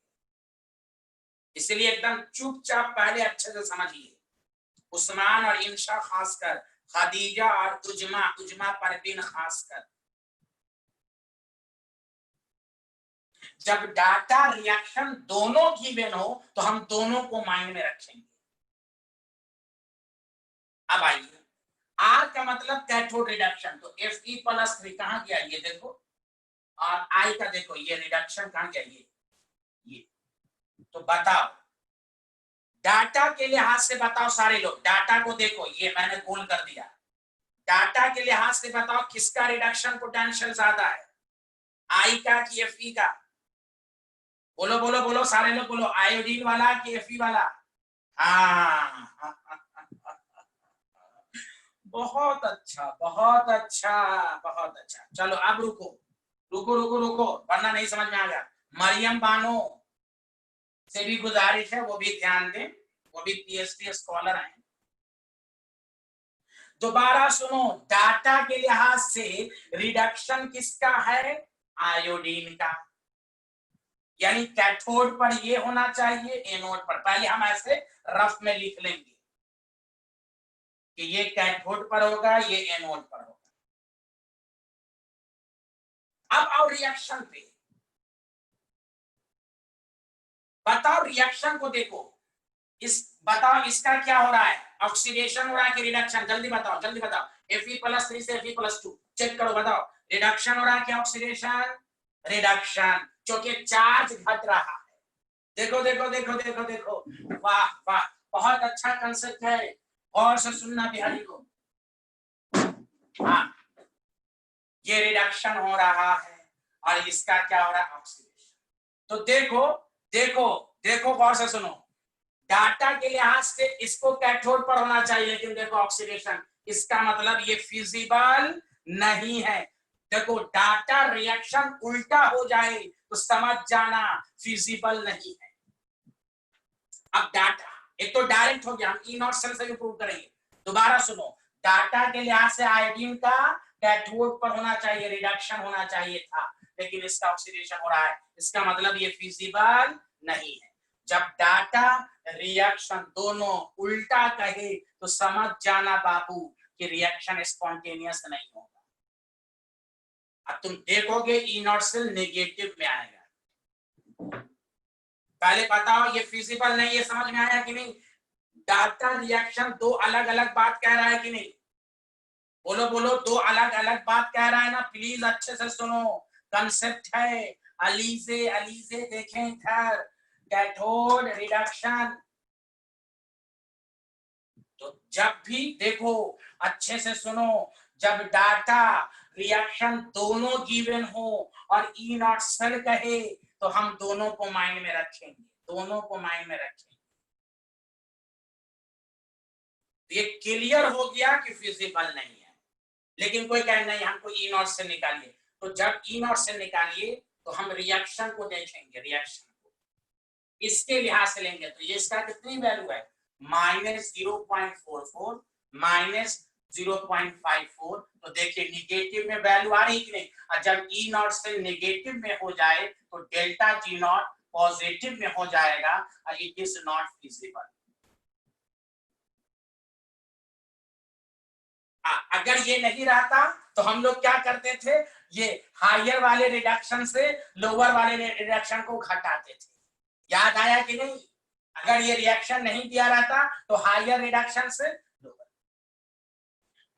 इसलिए एकदम चुपचाप पहले अच्छे से समझिए। उस्मान और इंशा खासकर, खदीजा और उजमा परवीन खासकर, जब डाटा रिएक्शन दोनों गिवन हो तो हम दोनों को माइंड में रखेंगे। अब आइए, आर का मतलब कैथोड रिडक्शन, तो Fe+3 कहां गया ये देखो, और आई का देखो ये रिडक्शन कहां गया ये। तो बताओ डाटा के लिहाज से बताओ सारे लोग, डाटा को देखो, ये मैंने गोल कर दिया। डाटा के लिहाज से बताओ किसका रिडक्शन पोटेंशियल ज्यादा है, आई का कि Fe का? बोलो बोलो बोलो सारे लोग बोलो, आयोडीन वाला कि Fe वाला? हाँ बहुत अच्छा बहुत अच्छा बहुत अच्छा। चलो अब रुको रुको रुको रुको, वरना नहीं समझ में आ गया। मरियम बानो से भी गुजारिश है, वो भी ध्यान दें, वो भी पीएचडी स्कॉलर हैं। दोबारा सुनो, डाटा के लिहाज से रिडक्शन किसका है? आयोडीन का। यानी कैथोड पर ये होना चाहिए, एनोड पर। पहले हम ऐसे रफ में लिख लेंगे कि ये कैथोड पर होगा, ये एनोड पर होगा। अब आओ रिएक्शन पे, बताओ रिएक्शन को देखो, बताओ इसका क्या हो रहा है, ऑक्सीडेशन हो रहा है कि रिडक्शन? जल्दी बताओ जल्दी बताओ। Fe+3 से Fe+2 चेक करो, बताओ रिडक्शन हो रहा है कि ऑक्सीडेशन? रिडक्शन, क्योंकि चार्ज घट रहा है। देखो देखो देखो देखो देखो, वाह वाह, बहुत अच्छा कंसेप्ट है, और से सुनना बिहारी को। हाँ, ये रिडक्शन हो रहा है और इसका क्या हो रहा है? ऑक्सीडेशन। तो देखो देखो देखो, गौर से सुनो, डाटा के लिहाज से इसको कैथोड पर होना चाहिए, लेकिन देखो ऑक्सीडेशन, इसका मतलब ये फिजिबल नहीं है। देखो डाटा रिएक्शन उल्टा हो जाए तो समझ जाना फिजिबल नहीं है। अब डाटा एक तो डायरेक्ट हो गया, हम ई नॉट सेल से भी प्रूव करेंगे। दोबारा सुनो, डाटा के लिहाज से आयोडीन का कैथोड पर होना चाहिए, रिडक्शन होना चाहिए था, लेकिन इसका ऑक्सीडेशन हो रहा है, इसका मतलब ये फिजिबल नहीं है। जब डाटा रिएक्शन दोनों उल्टा कहे तो समझ जाना बाबू कि रिएक्शन स्पॉन्टेनियस नहीं होगा। अब तुम देखोगे ई नॉट सेल नेगेटिव में आएगा। पहले बताओ ये फिजिबल नहीं है, समझ में आया कि नहीं? डाटा रिएक्शन दो अलग अलग बात कह रहा है कि नहीं? बोलो बोलो, दो अलग अलग बात कह रहा है ना? प्लीज अच्छे से सुनो, कंसेप्ट है। अलीजे अलीजे देखें इधर, कैथोड रिडक्शन। तो जब भी देखो अच्छे से सुनो, जब डाटा रिएक्शन दोनों गिवन हो और ई नॉट सेल कहे तो हम दोनों को माइंड में रखेंगे, दोनों को माइंड में रखेंगे। ये क्लियर हो गया कि फिजिबल नहीं है। लेकिन कोई कहे नहीं हमको ई नॉट से निकालिए, तो जब ई नॉट से निकालिए तो हम रिएक्शन को देखेंगे, रिएक्शन को इसके लिहाज से लेंगे। तो ये इसका कितनी वैल्यू है? -0.44 -0.54। तो देखिए निगेटिव में वैल्यू आ रही कि नहीं? और जब ई नॉट से नेगेटिव में हो जाए तो डेल्टा जी नॉट पॉजिटिव में हो जाएगा और इट इज नॉट फिजिबल। अगर ये नहीं रहता तो हम लोग क्या करते थे, ये हायर वाले रिडक्शन से लोअर वाले रिडक्शन को घटाते थे। याद आया कि नहीं? अगर ये रिएक्शन नहीं दिया रहता तो हायर रिडक्शन से लोअर।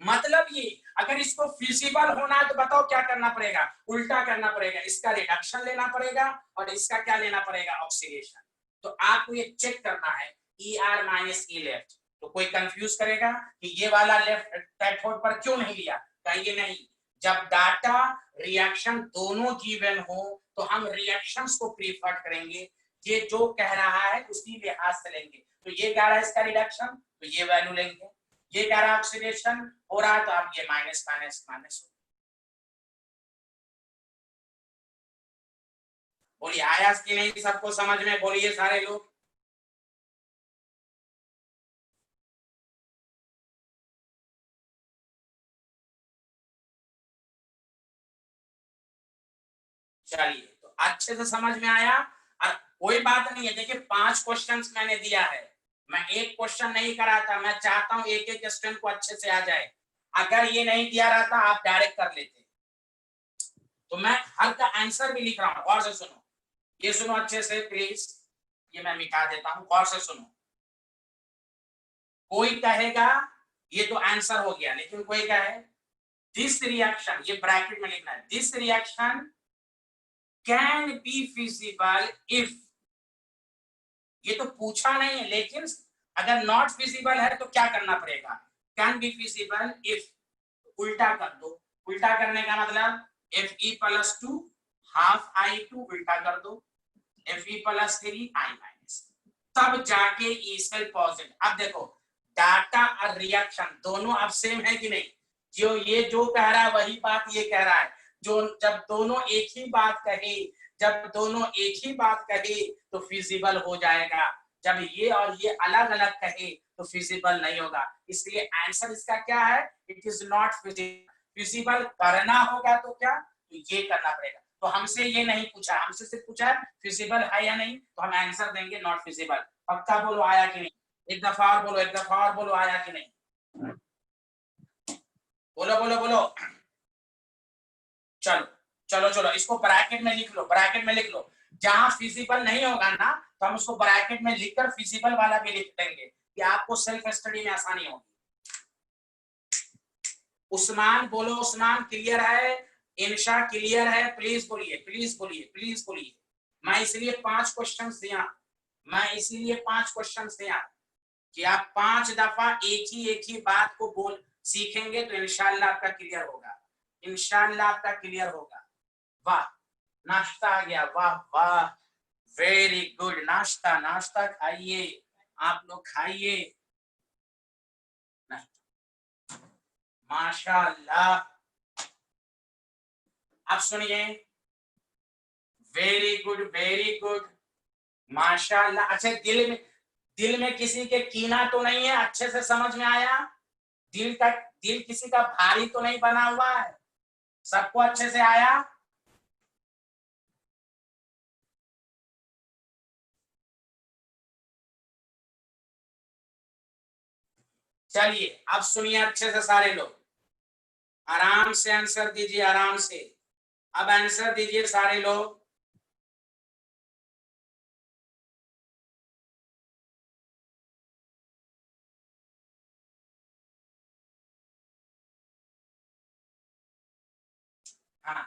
मतलब ये अगर इसको फिजिबल होना है तो बताओ क्या करना पड़ेगा? उल्टा करना पड़ेगा, इसका रिडक्शन लेना पड़ेगा और इसका क्या लेना पड़ेगा? ऑक्सीडेशन। तो आपको ये चेक करना है ER - E लेफ्ट। तो कोई कंफ्यूज करेगा कि ये वाला लेफ्ट कैथोड पर क्यों नहीं लिया? कहिए नहीं, जब डाटा रिएक्शन दोनों गिवन हो तो हम रिएक्शंस को प्रीफर करेंगे, ये जो कह रहा है उसी लिहाज से लेंगे। तो ये कह रहा है इसका रिडक्शन, तो ये वैल्यू लेंगे। ये कह रहा है ऑक्सीडेशन हो रहा है, तो आप ये माइनस माइनस माइनस बोलिए आया कि नहीं सबको समझ में, बोलिए सारे लोग। चलिए तो अच्छे से समझ में आया। और कोई बात नहीं है, देखिए 5 क्वेश्चंस मैंने दिया है, मैं एक क्वेश्चन नहीं कराता, मैं चाहता हूं एक एक स्टूडेंट को अच्छे से आ जाए। अगर ये नहीं दिया रहता आप डायरेक्ट कर लेते। तो मैं हर का आंसर भी लिख रहा हूं, गौर से सुनो, ये सुनो अच्छे से प्लीज, ये मैं मिटा देता हूं, गौर से सुनो। कोई कहेगा ये तो आंसर हो गया, लेकिन कोई कहे दिस रिएक्शन, ये ब्रैकेट में लिखना है, this reaction can be feasible if, ये तो पूछा नहीं है, लेकिन अगर नॉट फिजिबल है तो क्या करना पड़ेगा, कैन बी फिजिबल इफ, उल्टा कर दो। उल्टा करने का मतलब F E plus two half I two उल्टा कर दो, F E plus three I minus, तब जाके ई सेल पॉजिटिव। अब देखो डाटा और रिएक्शन दोनों अब सेम है कि नहीं, जो ये जो कह रहा है वही बात ये कह रहा है, जो जब दोनों एक ही बात कहे, जब दोनों एक ही बात कहे तो फिजिबल हो जाएगा, जब ये और ये अलग अलग कहे तो फिजिबल नहीं होगा। इसलिए आंसर इसका क्या है, it is not feasible. Feasible करना होगा तो क्या, तो ये करना पड़ेगा। तो हमसे ये नहीं पूछा, हमसे सिर्फ पूछा फिजिबल है या नहीं, तो हम आंसर देंगे नॉट फिजिबल। पक्का बोलो आया कि नहीं, एक दफा और बोलो, एक दफा और बोलो आया कि नहीं, बोलो बोलो बोलो। चलो चलो चलो इसको ब्रैकेट में लिख लो, ब्रैकेट में लिख लो, जहां फिजिबल नहीं होगा ना तो हम उसको ब्रैकेट में लिखकर फिजिबल वाला भी लिख देंगे कि आपको सेल्फ स्टडी में आसानी होगी। उस्मान बोलो, उस्मान क्लियर है, इंशा क्लियर है, प्लीज बोलिए प्लीज बोलिए प्लीज बोलिए। मैं इसलिए 5 क्वेश्चन दिया, मैं इसीलिए 5 क्वेश्चन दिया कि आप 5 दफा एक ही बात को बोल सीखेंगे तो इंशाल्लाह आपका क्लियर होगा, इंशाल्लाह आपका क्लियर होगा। वाह नाश्ता आ गया, वाह वाह, वेरी गुड, नाश्ता नाश्ता खाइए, आप लोग खाइए, माशाल्लाह। अब सुनिए, वेरी गुड वेरी गुड, माशाल्लाह। अच्छा दिल में किसी के कीना तो नहीं है, अच्छे से समझ में आया, दिल किसी का भारी तो नहीं बना हुआ है, सबको अच्छे से आया। चलिए अब सुनिए अच्छे से सारे लोग, आराम से आंसर दीजिए, आराम से, अब आंसर दीजिए सारे लोग। हाँ,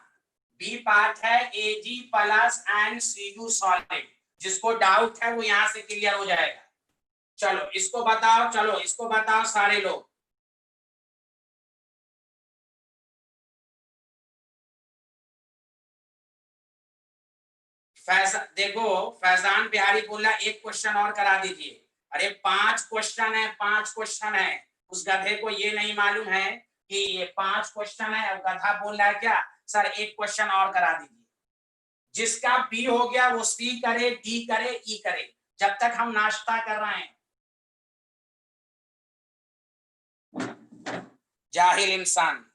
बी पार्ट है Ag plus and C U solid, जिसको डाउट है वो यहां से क्लियर हो जाएगा। चलो इसको बताओ, चलो इसको बताओ सारे लोग। देखो फैजान बिहारी बोला एक क्वेश्चन और करा दीजिए। अरे 5 क्वेश्चन है, 5 क्वेश्चन है, उस गधे को ये नहीं मालूम है कि ये 5 क्वेश्चन है, गधा बोल रहा है क्या, सर एक क्वेश्चन और करा दीजिए। जिसका बी हो गया वो सी करे, डी करे, ई करे, जब तक हम नाश्ता कर रहे हैं। जाहिल इंसान।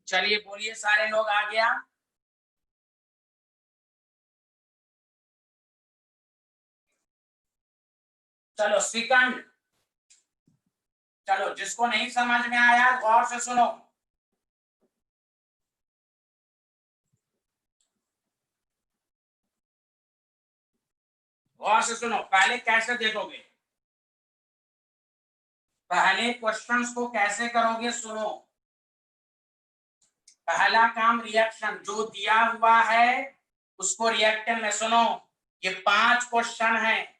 चलिए बोलिए सारे लोग, आ गया। चलो सेकंड, चलो जिसको नहीं समझ में आया गौर से सुनो। गौर से सुनो, पहले कैसे देखोगे, पहले क्वेश्चंस को कैसे करोगे, सुनो। पहला काम रिएक्शन जो दिया हुआ है उसको रिएक्टेंट में, सुनो ये 5 क्वेश्चन है।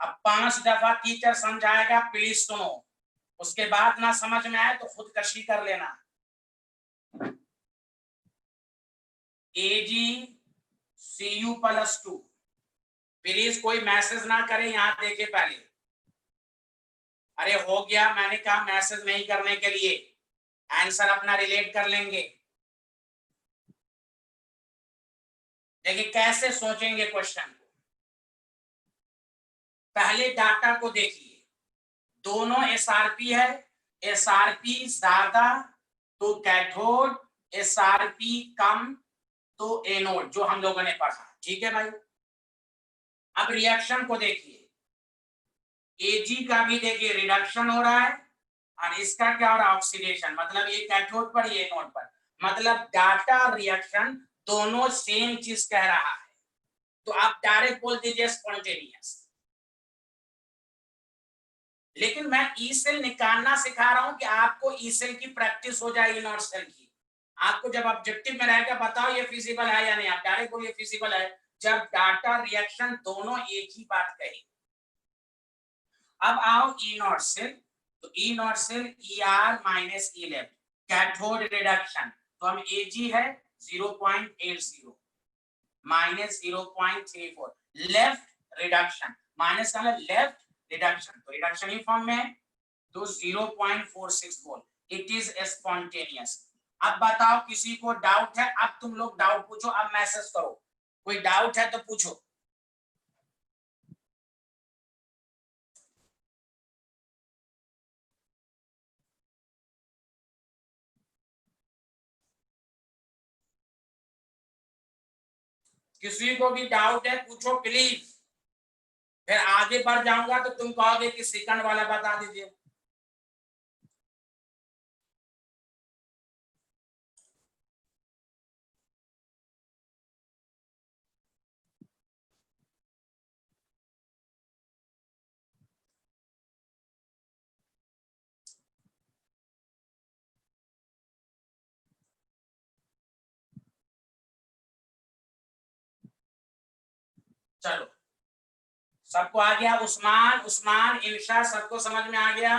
अब 5 दफा टीचर समझाएगा, प्लीज सुनो, उसके बाद ना समझ में आए तो खुदकशी कर लेना। AgCu+2, प्लीज कोई मैसेज ना करे, यहां देखे पहले। अरे हो गया, मैंने कहा मैसेज नहीं करने के लिए, आंसर अपना रिलेट कर लेंगे। देखिए कैसे सोचेंगे क्वेश्चन को। पहले डाटा को देखिए, दोनों SRP है, SRP ज्यादा तो कैथोड, SRP कम तो एनोड, जो हम लोगों ने पढ़ा, ठीक है भाई। अब रिएक्शन को देखिए, Ag का भी देखिए रिडक्शन हो रहा है और इसका क्या हो रहा है, ऑक्सीडेशन, मतलब ये कैथोड पर ये एनोड पर, मतलब डाटा रिएक्शन दोनों सेम चीज कह रहा है। तो आप डायरेक्ट बोल दीजिए स्पॉन्टेनियस। लेकिन मैं ई सेल निकालना सिखा रहा हूं कि आपको ई सेल की प्रैक्टिस हो जाए, नॉट सेल की। आपको जब ऑब्जेक्टिव में रहेगा बताओ ये फिजिबल है या नहीं, आप डायरेक्ट बोलिए फिजिबल है, जब डाटा रिएक्शन दोनों एक ही बात कहे। अब आओ ई नॉट सेल, तो E not cell ER minus E left, cathode reduction, तो हम Ag है 0.80 माइनस 0.34, लेफ्ट रिडक्शन, माइनस का मतलब लेफ्ट रिडक्शन, तो रिडक्शन ही फॉर्म में है, तो 0.46 वोल्ट, इट इज स्पॉन्टेनियस। अब बताओ किसी को डाउट है, अब तुम लोग डाउट पूछो, अब मैसेज करो, कोई डाउट है तो पूछो। किसी को भी डाउट है पूछो प्लीज, फिर आगे बढ़ जाऊंगा तो तुम कहोगे कि सेकंड वाला बता दीजिए। चलो सबको आ गया, उस्मान, उस्मान, इंशा, सबको समझ में आ गया।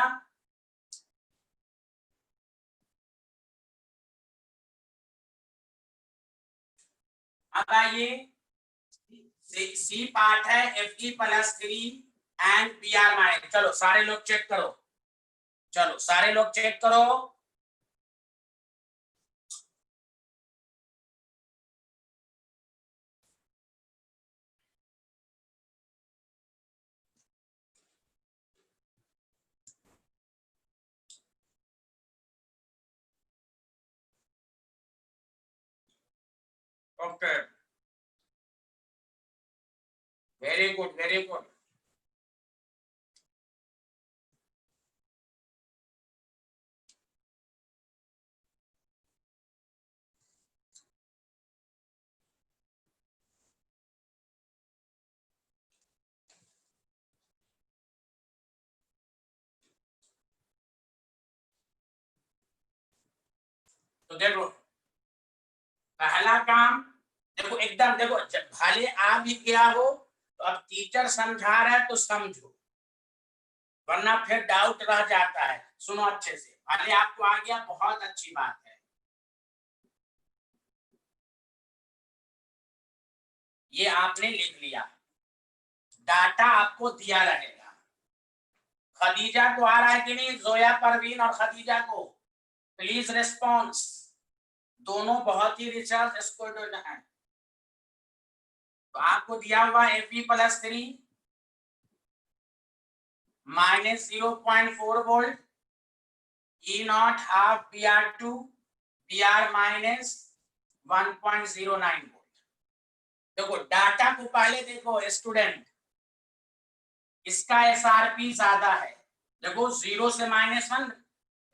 अब आइए, सी पार्ट है Fe+3 एंड Br-, चलो सारे लोग चेक करो, चलो सारे लोग चेक करो। Okay, very good very good. तो देखो पहला काम, देखो एकदम देखो, जब भले आ भी गया हो तो अब टीचर समझा रहा है तो समझो, वरना फिर डाउट रह जाता है। सुनो अच्छे से, भले आपको आ गया बहुत अच्छी बात है, ये आपने लिख लिया, डाटा आपको दिया रहेगा। खदीजा को आ रहा है कि नहीं, जोया, परवीन और खदीजा को प्लीज रिस्पॉन्स, दोनों बहुत ही रिसर्च स्टूडेंट हैं। तो आपको दिया हुआ Fe+3, minus 0.4 volt, E not half Br2, Br minus 1.09 volt. देखो डाटा को पहले देखो स्टूडेंट, इसका एसआरपी ज्यादा है। देखो 0 से -1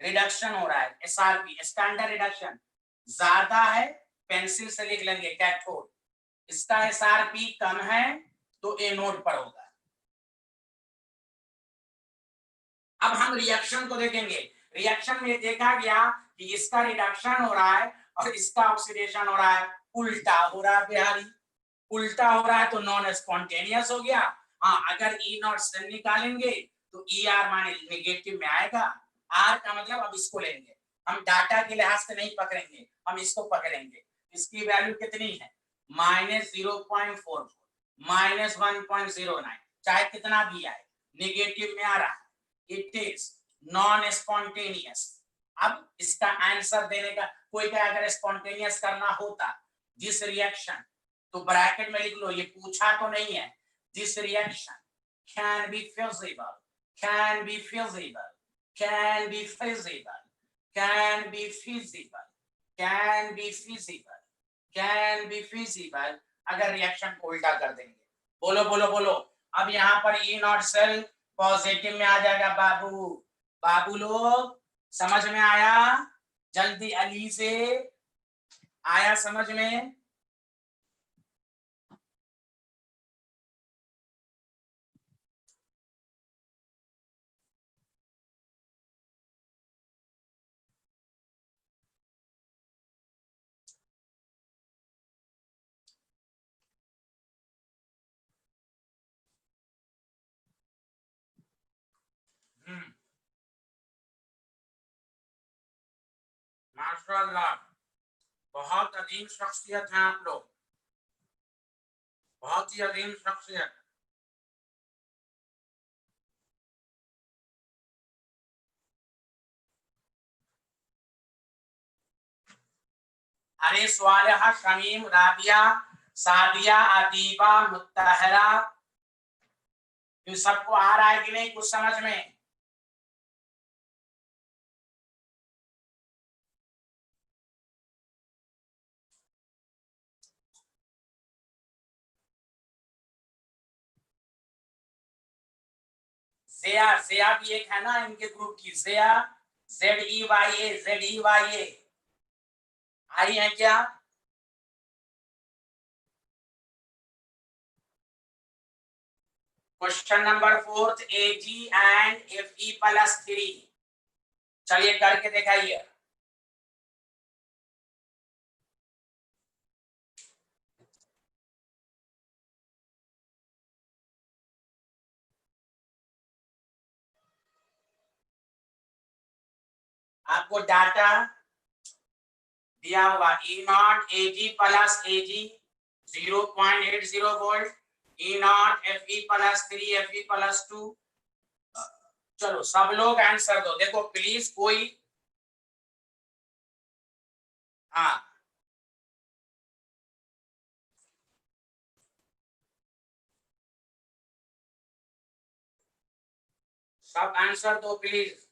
रिडक्शन हो रहा है, एसआरपी स्टैंडर्ड रिडक्शन ज्यादा है, पेंसिल से लिख लेंगे कैथोड। इसका एसआरपी कम है तो एनोड पर होगा। अब हम रिएक्शन को देखेंगे। रिएक्शन में देखा गया कि इसका रिडक्शन हो रहा है और इसका ऑक्सीडेशन हो रहा है, उल्टा हो रहा है बिहारी। उल्टा हो रहा है तो नॉन स्पॉन्टेनियस हो गया। हाँ, अगर ई नॉट से निकालेंगे तो ई आर माने नेगेटिव में आएगा। आर का मतलब अब इसको लेंगे, हम डाटा के लिहाज से नहीं पकड़ेंगे, हम इसको पकड़ेंगे। इसकी वैल्यू कितनी है? -0.4 -1.09, चाहे कितना भी आए नेगेटिव में आ रहा है। It is non spontaneous. अब इसका आंसर देने का कोई का अगर स्पॉन्टेनियस करना होता, दिस रिएक्शन, तो ब्रैकेट में लिख लो, ये पूछा तो नहीं है। This reaction can be feasible, can be feasible, can be feasible, can be feasible, can be feasible, can be feasible, अगर रिएक्शन को उल्टा कर देंगे। बोलो बोलो बोलो। अब यहाँ पर ई नॉट सेल पॉजिटिव में आ जाएगा बाबू। बाबू लोग समझ में आया? जल्दी अली से आया समझ में? माशाल्लाह, बहुत अजीम शख्सियत है आप लोग, बहुत ही अजीम शख्सियत। अरे स्वालिहा, शमीम, राबिया, सादिया, अदीबा, मुत्तहरा, इन सबको आ रहा है कि नहीं कुछ समझ में? ज़िया, ज़िया भी एक है ना इनके ग्रुप की, ज़िया, ZEYA, ZEYA आई है क्या? Question number 4, AG and Fe+3, चलिए करके दिखाइए। आपको डाटा दिया हुआ, E not AG plus AG 0.80 volt, E not Fe+3 Fe+2। चलो सब लोग आंसर दो। देखो प्लीज कोई, हाँ सब आंसर दो प्लीज।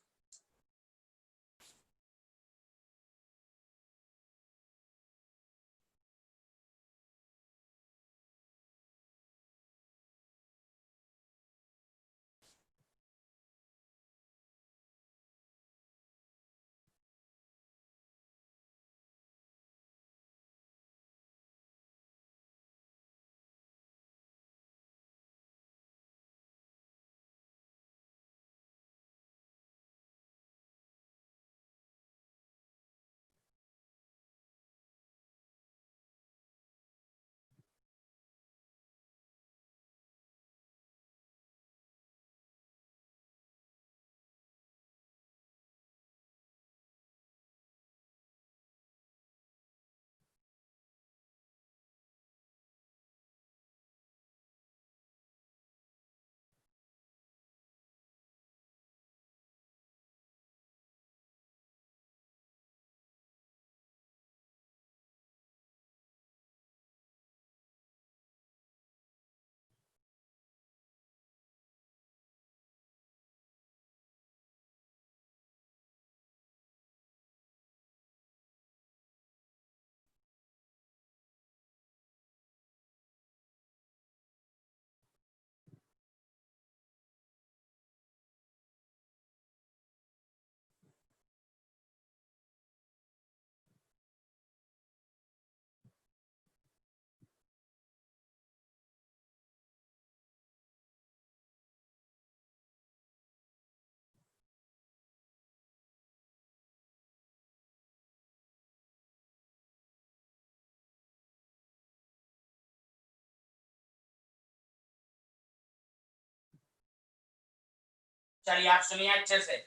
चलिए आप सुनिए अच्छे से।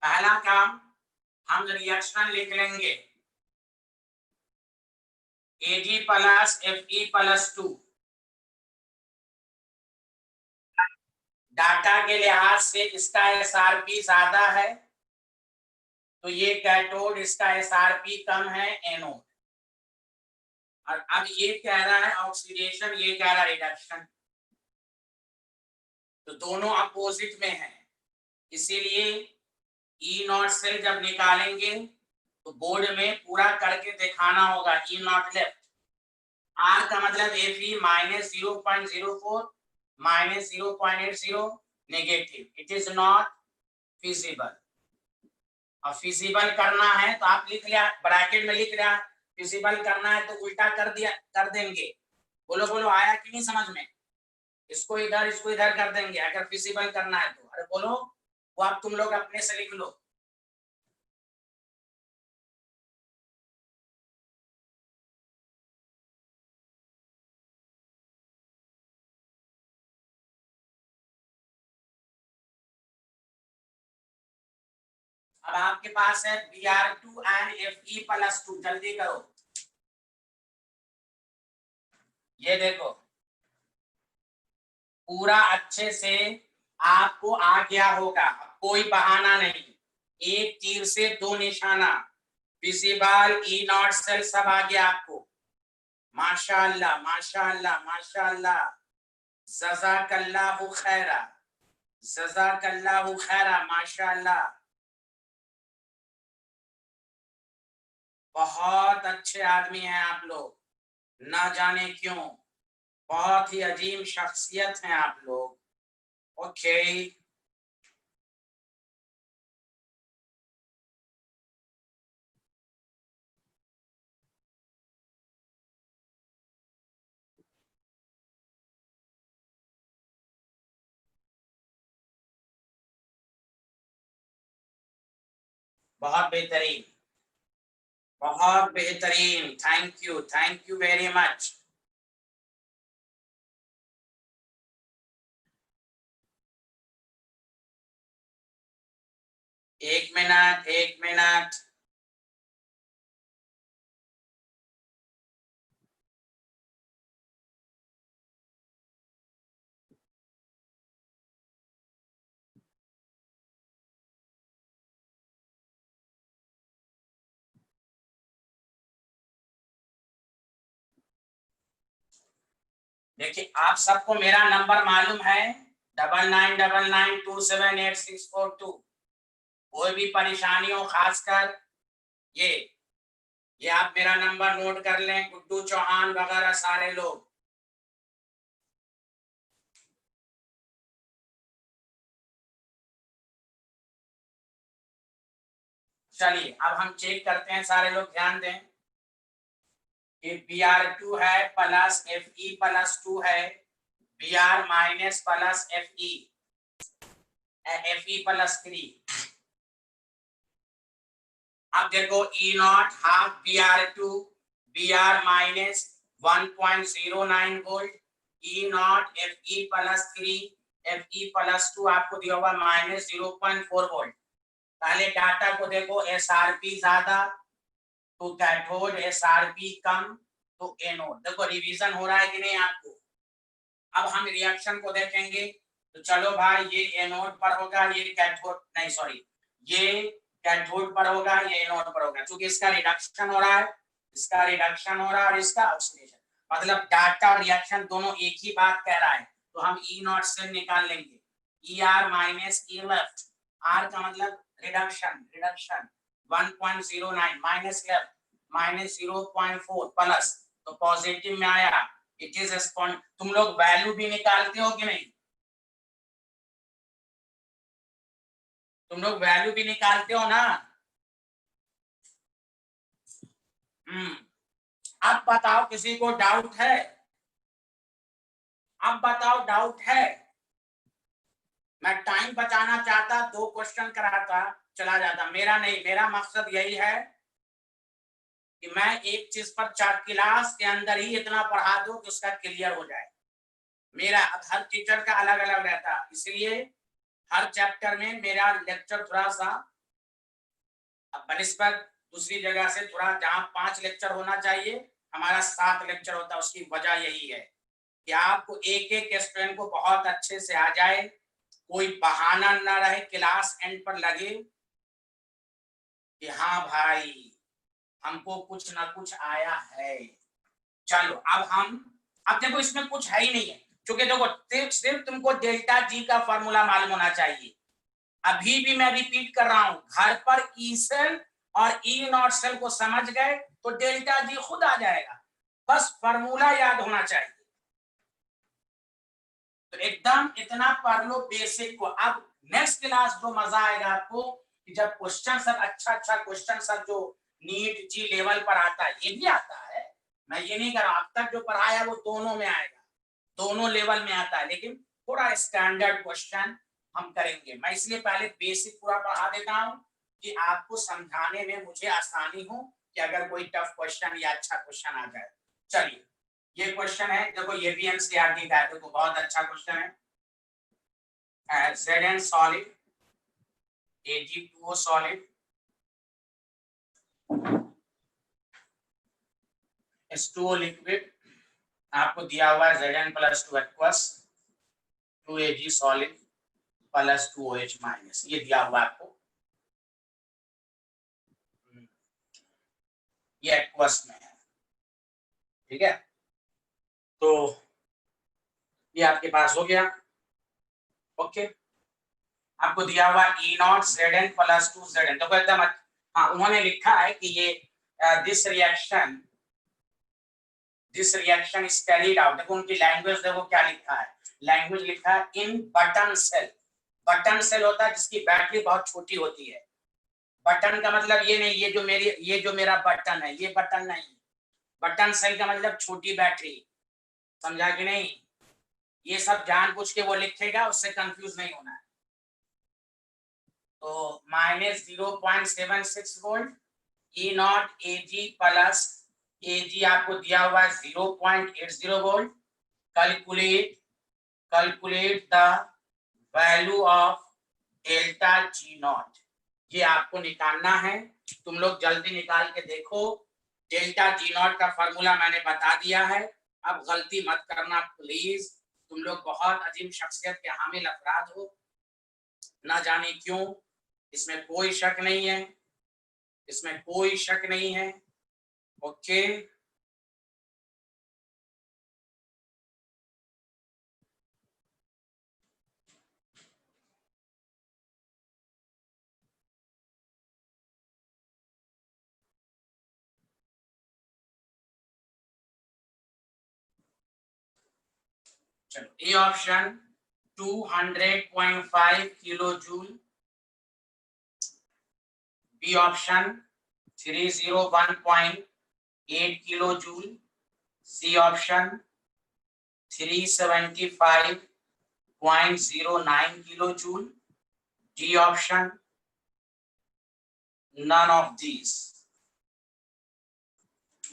पहला काम हम रिएक्शन लिख लेंगे Ag plus Fe plus 2। Data के लिहाज से इसका SRP ज्यादा है तो ये कैथोड, इसका SRP कम है एनोड। और अब ये कह रहा है ऑक्सीडेशन, ये कह रहा है रिडक्शन, तो दोनों अपोजिट में है। इसीलिए ई नॉट सेल जब निकालेंगे तो बोर्ड में पूरा करके दिखाना होगा ई नॉट लेफ्ट। आर का मतलब Fe minus 0.04 minus 0.80 negative, it is not feasible. और फिजिबल करना है तो आप लिख लिया, ब्रैकेट में लिख लिया, फिजिबल करना है तो उल्टा कर दिया, कर देंगे। बोलो बोलो आया कि नहीं समझ में? इसको इधर कर देंगे अगर फिजिबल करना है तो। अरे बोलो, वो आप तुम लोग अपने से लिख लो। अब आपके पास है Br2 एंड Fe प्लस 2, जल्दी करो। ये देखो पूरा अच्छे से आपको आ गया होगा, कोई बहाना नहीं, एक तीर से दो निशाना। विजिबल ई नॉट सेल सब आ गया आपको। माशाअल्लाह माशाअल्लाह माशाअल्लाह, जज़ाकल्लाहु खैरा, जज़ाकल्लाहु खैरा, माशाअल्लाह, बहुत अच्छे आदमी हैं आप लोग, ना जाने क्यों बहुत ही अजीम शख्सियत हैं आप लोग। ओके बहुत बेहतरीन, बहुत बेहतरीन, थैंक यू वेरी मच। एक मिनट एक मिनट, देखिए आप सबको मेरा नंबर मालूम है 9999278642। कोई भी परेशानी हो खासकर ये आप मेरा नंबर नोट कर लें, गुड्डू चौहान वगैरह सारे लोग। चलिए अब हम चेक करते हैं, सारे लोग ध्यान दें। Br2 है प्लस Fe प्लस 2 है, Br minus plus Fe plus 3। अब देखो E not half Br2, Br minus 1.09 volt, E not Fe plus 3, Fe plus 2 आपको दिया हुआ माइनस 0.4 वोल्ट। पहले डाटा को देखो, SRP ज्यादा तो कैथोड, SRP कम तो एनोड। देखो रिवीजन हो रहा है कि नहीं आपको? अब हम रिएक्शन को देखेंगे तो चलो भाई, ये एनोड पर होगा, ये कैथोड नहीं सॉरी, ये कैथोड पर होगा, ये एनोड पर होगा। क्योंकि इसका रिडक्शन हो रहा है, इसका रिडक्शन हो रहा है और इसका ऑक्सीडेशन, मतलब डाटा और रिएक्शन दोनों एक ही बात कह रहा है। तो हम ई नॉट से निकाल लेंगे Er minus E left, R का मतलब reduction, reduction 1.09 minus left minus 0.4 plus, तो पॉजिटिव में आया, इट इज स्पॉन्ड। तुम लोग वैल्यू भी निकालते हो कि नहीं? तुम लोग वैल्यू भी निकालते हो ना? अब बताओ किसी को डाउट है? अब बताओ डाउट है? मैं टाइम बचाना चाहता, 2 क्वेश्चन कराता, चला जाता। मेरा नहीं, मेरा मकसद यही है कि मैं एक चीज पर 4 क्लास के अंदर ही इतना पढ़ा दूं कि उसका क्लियर हो जाए। मेरा हर टीचर का अलग अलग रहता, इसलिए हर चैप्टर में मेरा लेक्चर थोड़ा सा बनिस्बत दूसरी जगह से थोड़ा, जहां 5 लेक्चर होना चाहिए हमारा 7 लेक्चर होता है। उसकी वजह यही है कि आपको एक एक स्टूडेंट को बहुत अच्छे से आ जाए, कोई बहाना ना रहे, क्लास एंड पर लगे कि हाँ भाई हमको कुछ ना कुछ आया है। चलो अब देखो इसमें कुछ है ही नहीं है, क्योंकि देखो सिर्फ तुमको डेल्टा जी का फॉर्मूला मालूम होना चाहिए। अभी भी मैं रिपीट कर रहा हूं, घर पर ई सेल और ई नॉट सेल को समझ गए तो डेल्टा जी खुद आ जाएगा, बस फॉर्मूला याद होना चाहिए। तो एकदम इतना पढ़ लो बेसिक को। अब नेक्स्ट क्लास जो मजा आएगा आपको कि जब क्वेश्चन सब अच्छा क्वेश्चन सब जो नीट जी लेवल पर आता है, ये भी आता है, मैं ये नहीं कर रहा, अब तक जो पढ़ाया वो दोनों में आएगा, दोनों लेवल में आता है, लेकिन थोड़ा स्टैंडर्ड क्वेश्चन हम करेंगे। मैं इसलिए पहले बेसिक पूरा पढ़ा देता हूं कि आपको समझाने में मुझे आसानी हो कि अगर कोई टफ क्वेश्चन या अच्छा क्वेश्चन आ जाए। चलिए ये क्वेश्चन है, देखो ये भी एनसीईआरटी का है, देखो बहुत अच्छा क्वेश्चन है। Zn solid, Ag2O solid, H2O liquid, आपको दिया हुआ है Zn plus 2 aqueous, 2Ag solid plus 2OH minus, ये दिया हुआ आपको, ये एक्वस में है, ठीक है। तो ये आपके पास हो गया, ओके। आपको दिया हुआ E not Zn plus 2 Zn, देखो एकदम हाँ उन्होंने लिखा है कि ये this reaction is carried out, देखो उनकी लैंग्वेज देखो क्या लिखा है, लैंग्वेज लिखा है इन बटन सेल। बटन सेल होता है जिसकी बैटरी बहुत छोटी होती है। बटन का मतलब ये नहीं, ये जो मेरा बटन है ये बटन नहीं, बटन सेल का मतलब छोटी बैटरी, समझा कि नहीं। ये सब जानबूझ के वो लिखेगा, उससे कंफ्यूज नहीं होना है। तो minus 0.76 volt, E not Ag plus Ag आपको दिया हुआ है 0.80 volt. Calculate the value of delta G not, ये आपको निकालना है। तुम लोग जल्दी निकाल के देखो, डेल्टा जी नॉट का फॉर्मूला मैंने बता दिया है, अब गलती मत करना प्लीज। तुम लोग बहुत अजीम शख्सियत के हामिल अफराद हो, ना जाने क्यों, इसमें कोई शक नहीं है, इसमें कोई शक नहीं है, ओके। चलो A option 200.5 kilo joule, B option 301.8 kilo joule, C option 375.09 kilo joule, D option none of these.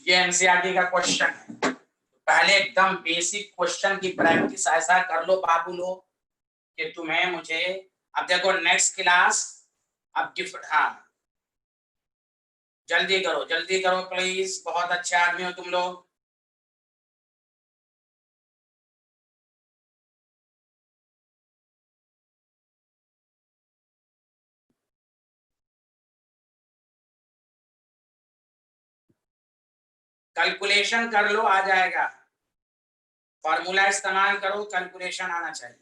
ये एनसीईआरटी का क्वेश्चन है। पहले एकदम बेसिक क्वेश्चन की प्रैक्टिस ऐसा कर लो बाबू लोग कि तुम्हें मुझे, अब देखो नेक्स्ट क्लास, अब हाँ जल्दी करो प्लीज, बहुत अच्छे आदमी हो तुम लोग। कैलकुलेशन कर लो, आ जाएगा, फॉर्मूला इस्तेमाल करो, कैलकुलेशन आना चाहिए।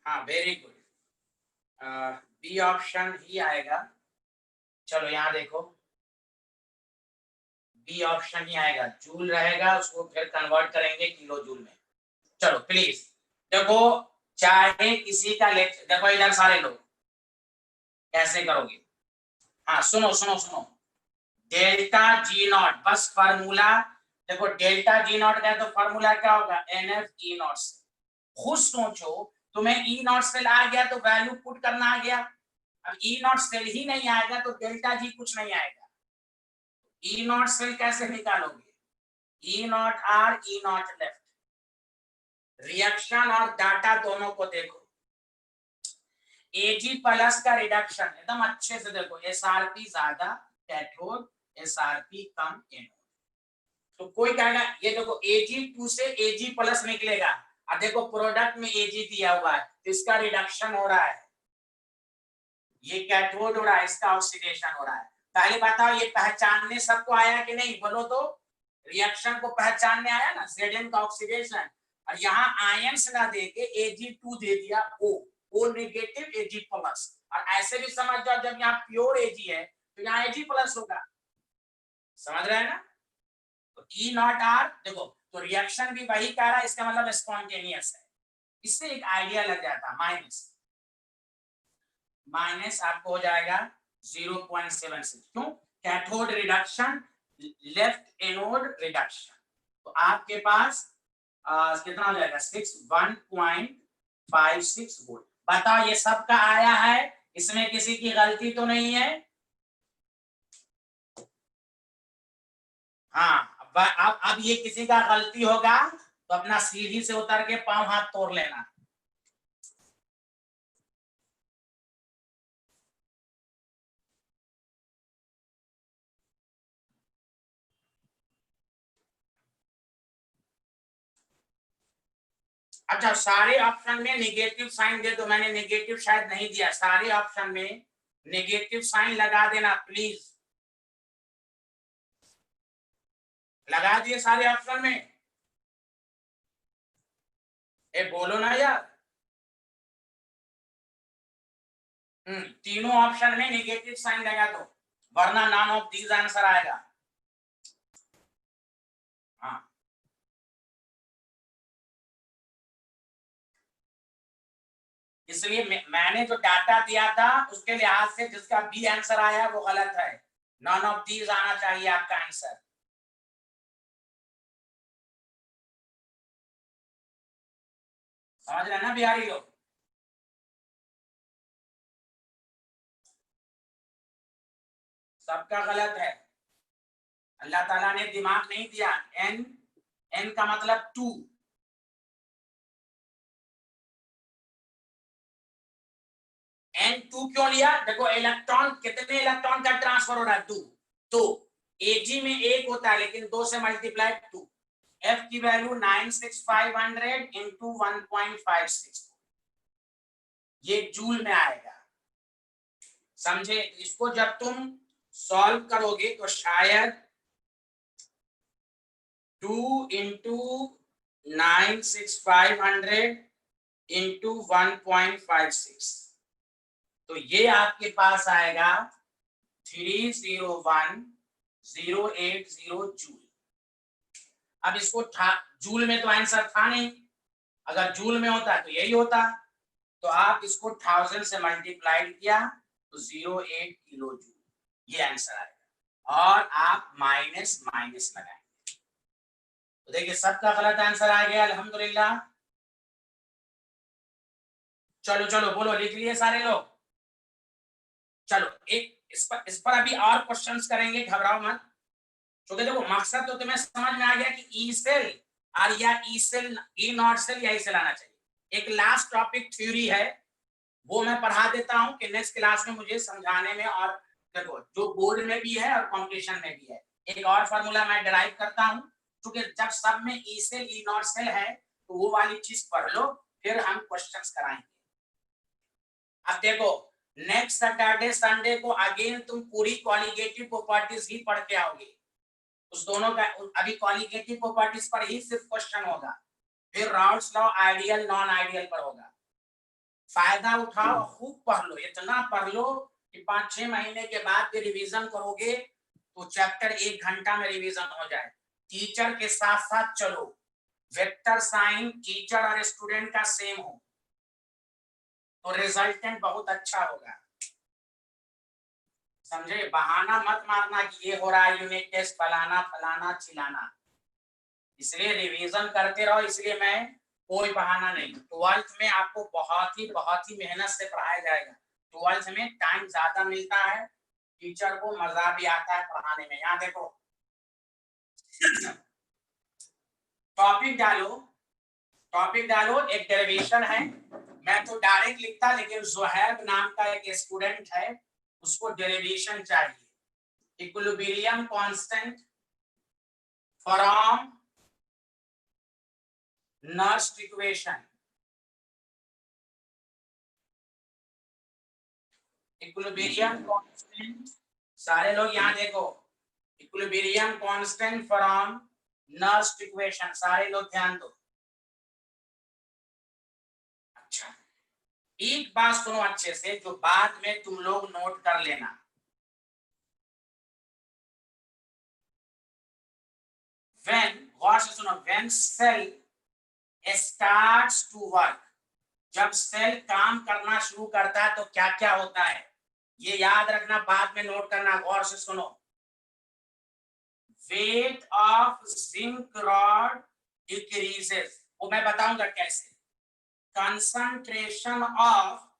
हाँ वेरी गुड, बी ऑप्शन ही आएगा। चलो यहाँ देखो, बी ऑप्शन ही आएगा, जूल रहेगा, उसको फिर कन्वर्ट करेंगे किलो जूल में। चलो प्लीज देखो, चाहे किसी का लेक्चर, देखो इधर सारे लोग कैसे करोगे। हाँ सुनो सुनो सुनो, डेल्टा जी नॉट, बस फार्मूला देखो, डेल्टा जी नॉट का तो फार्मूला क्या होगा, एन एफ ई नॉट से। खुद सोचो, तुम्हें ई नॉट सेल आ गया तो वैल्यू पुट करना आ गया, अब ई नॉट सेल ही नहीं आएगा तो डेल्टा जी कुछ नहीं आएगा। ई नॉट सेल कैसे निकालोगे, E not R E not left, reaction और डाटा दोनों को देखो, एजी प्लस का रिडक्शन एकदम अच्छे से देखो, एसआरपी ज्यादा कैथोड, एसआरपी कम एनोड। तो कोई कहेगा ये देखो Ag2 से Ag प्लस निकलेगा, अब देखो प्रोडक्ट में Ag दिया हुआ है तो इसका रिडक्शन हो रहा है, ये कैथोड हो रहा है, इसका ऑक्सीडेशन हो रहा है। पहले बताओ ये पहचानने सबको आया कि नहीं, बोलो तो, रिएक्शन को पहचानने आया ना, Zn का ऑक्सीडेशन, और यहाँ आयंस ना देके Ag2 दे दिया, O नेगेटिव Ag प्लस, और ऐसे भी समझ जाओ जब यहाँ प्योर Ag है तो यहाँ Ag प्लस होगा, समझ रहे हैं ना। तो ई नॉट आर देखो, तो रिएक्शन भी वही कह रहा है, इसका मतलब स्पॉन्टेनियस है, इससे एक आइडिया लग जाता है। माइनस माइनस आपको हो जाएगा 0.76, क्यों, cathode reduction, left anode reduction, तो आपके पास कितना हो जाएगा 1.56 वोल्ट। बताओ ये सबका आया है, इसमें किसी की गलती तो नहीं है। हाँ अब ये किसी का गलती होगा तो अपना सीढ़ी से उतर के पांव हाथ तोड़ लेना। अच्छा सारे ऑप्शन में नेगेटिव साइन दे दो, मैंने नेगेटिव शायद नहीं दिया, सारे ऑप्शन में नेगेटिव साइन लगा देना प्लीज, लगा दिए सारे ऑप्शन में, ए बोलो ना यार। तीनों ऑप्शन में नेगेटिव साइन लगा दो, वरना नॉन ऑफ दीज आंसर आएगा। हाँ इसलिए मैंने जो डाटा दिया था उसके लिहाज से जिसका बी आंसर आया वो गलत है, नॉन ऑफ दीज आना चाहिए आपका आंसर। समझ रहे ना बिहारी लोग, सबका गलत है, अल्लाह ताला ने दिमाग नहीं दिया। एन, एन का मतलब 2, N2 क्यों लिया, देखो इलेक्ट्रॉन, कितने इलेक्ट्रॉन का ट्रांसफर हो रहा है, 2, तो Ag में 1 होता है लेकिन 2 से मल्टीप्लाई 2, F की वैल्यू 96500 इंटू 1.56, ये जूल में आएगा, समझे। इसको जब तुम सॉल्व करोगे तो शायद 2 इंटू 96500 इंटू 1.56, तो ये आपके पास आएगा 301,080 जूल। अब इसको जूल में तो आंसर था नहीं, अगर जूल में होता तो यही होता, तो आप इसको 1000 से मल्टीप्लाइड किया तो 08 किलो जूल, ये आंसर आएगा, और आप माइनस माइनस लगाएंगे, तो देखिए सबका गलत आंसर आ गया अल्हम्दुलिल्लाह। चलो चलो बोलो, लिख लिए सारे लोग, चलो एक इस पर अभी और क्वेश्चंस करेंगे, घबराओ मत, क्योंकि देखो मकसद तो तुम्हें समझ में आ गया कि ई सेल और या E cell, E not cell या ई सेल आना चाहिए। एक लास्ट टॉपिक थ्योरी है, वो मैं पढ़ा देता हूं कि नेक्स्ट क्लास में मुझे समझाने में, और देखो जो बोर्ड में भी है और कॉम्पिटिशन में भी है, एक और फार्मूला मैं डिराइव करता हूं, क्योंकि जब सब में E cell E not cell है तो वो वाली चीज पढ़ लो, फिर हम क्वेश्चंस कराएंगे। अब देखो नेक्स्ट सैटरडे संडे को अगेन तुम पूरी कॉलिगेटिव प्रॉपर्टीज ही पढ़ के आओगे, उस दोनों का अभी कॉलिगेटिव प्रॉपर्टीज पर ही सिर्फ क्वेश्चन होगा, फिर Raoult's law ideal non ideal पर होगा। फायदा उठाओ, खूब पढ़ लो, इतना पढ़ लो कि 5-6 महीने के बाद भी रिवीजन करोगे तो चैप्टर 1 घंटा में रिवीजन हो जाए। टीचर के साथ साथ चलो, वेक्टर साइन टीचर और स्टूडेंट का सेम हो तो रिजल्टेंट बहुत अच्छा होगा। समझे? बहाना मत मारना कि ये हो रहा है यूनिट टेस्ट, फलाना फलाना चिलाना। इसलिए रिवीजन करते रहो, इसलिए मैं कोई बहाना नहीं। 12th में आपको बहुत ही मेहनत से पढ़ाया जाएगा। 12th में टाइम ज्यादा मिलता है, टीचर को मजा भी आता है पढ़ाने में। यहाँ देखो टॉपिक डालो, एक डेरिवेशन है। मैं तो डायरेक्ट लिखता, लेकिन जोहैब नाम का एक स्टूडेंट है, उसको डेरिवेशन चाहिए। Equilibrium constant from Nernst equation. Equilibrium constant, सारे लोग यहाँ देखो, equilibrium constant from Nernst equation, सारे लोग ध्यान दो। अच्छा, एक बात सुनो अच्छे से, जो बाद में तुम लोग नोट कर लेना। गौर से सुनो, when cell starts to work, जब सेल काम करना शुरू करता है तो क्या क्या होता है, ये याद रखना, बाद में नोट करना। गौर से सुनो, weight of zinc rod decreases, वो मैं बताऊंगा कैसे। कंसंट्रेशन ऑफ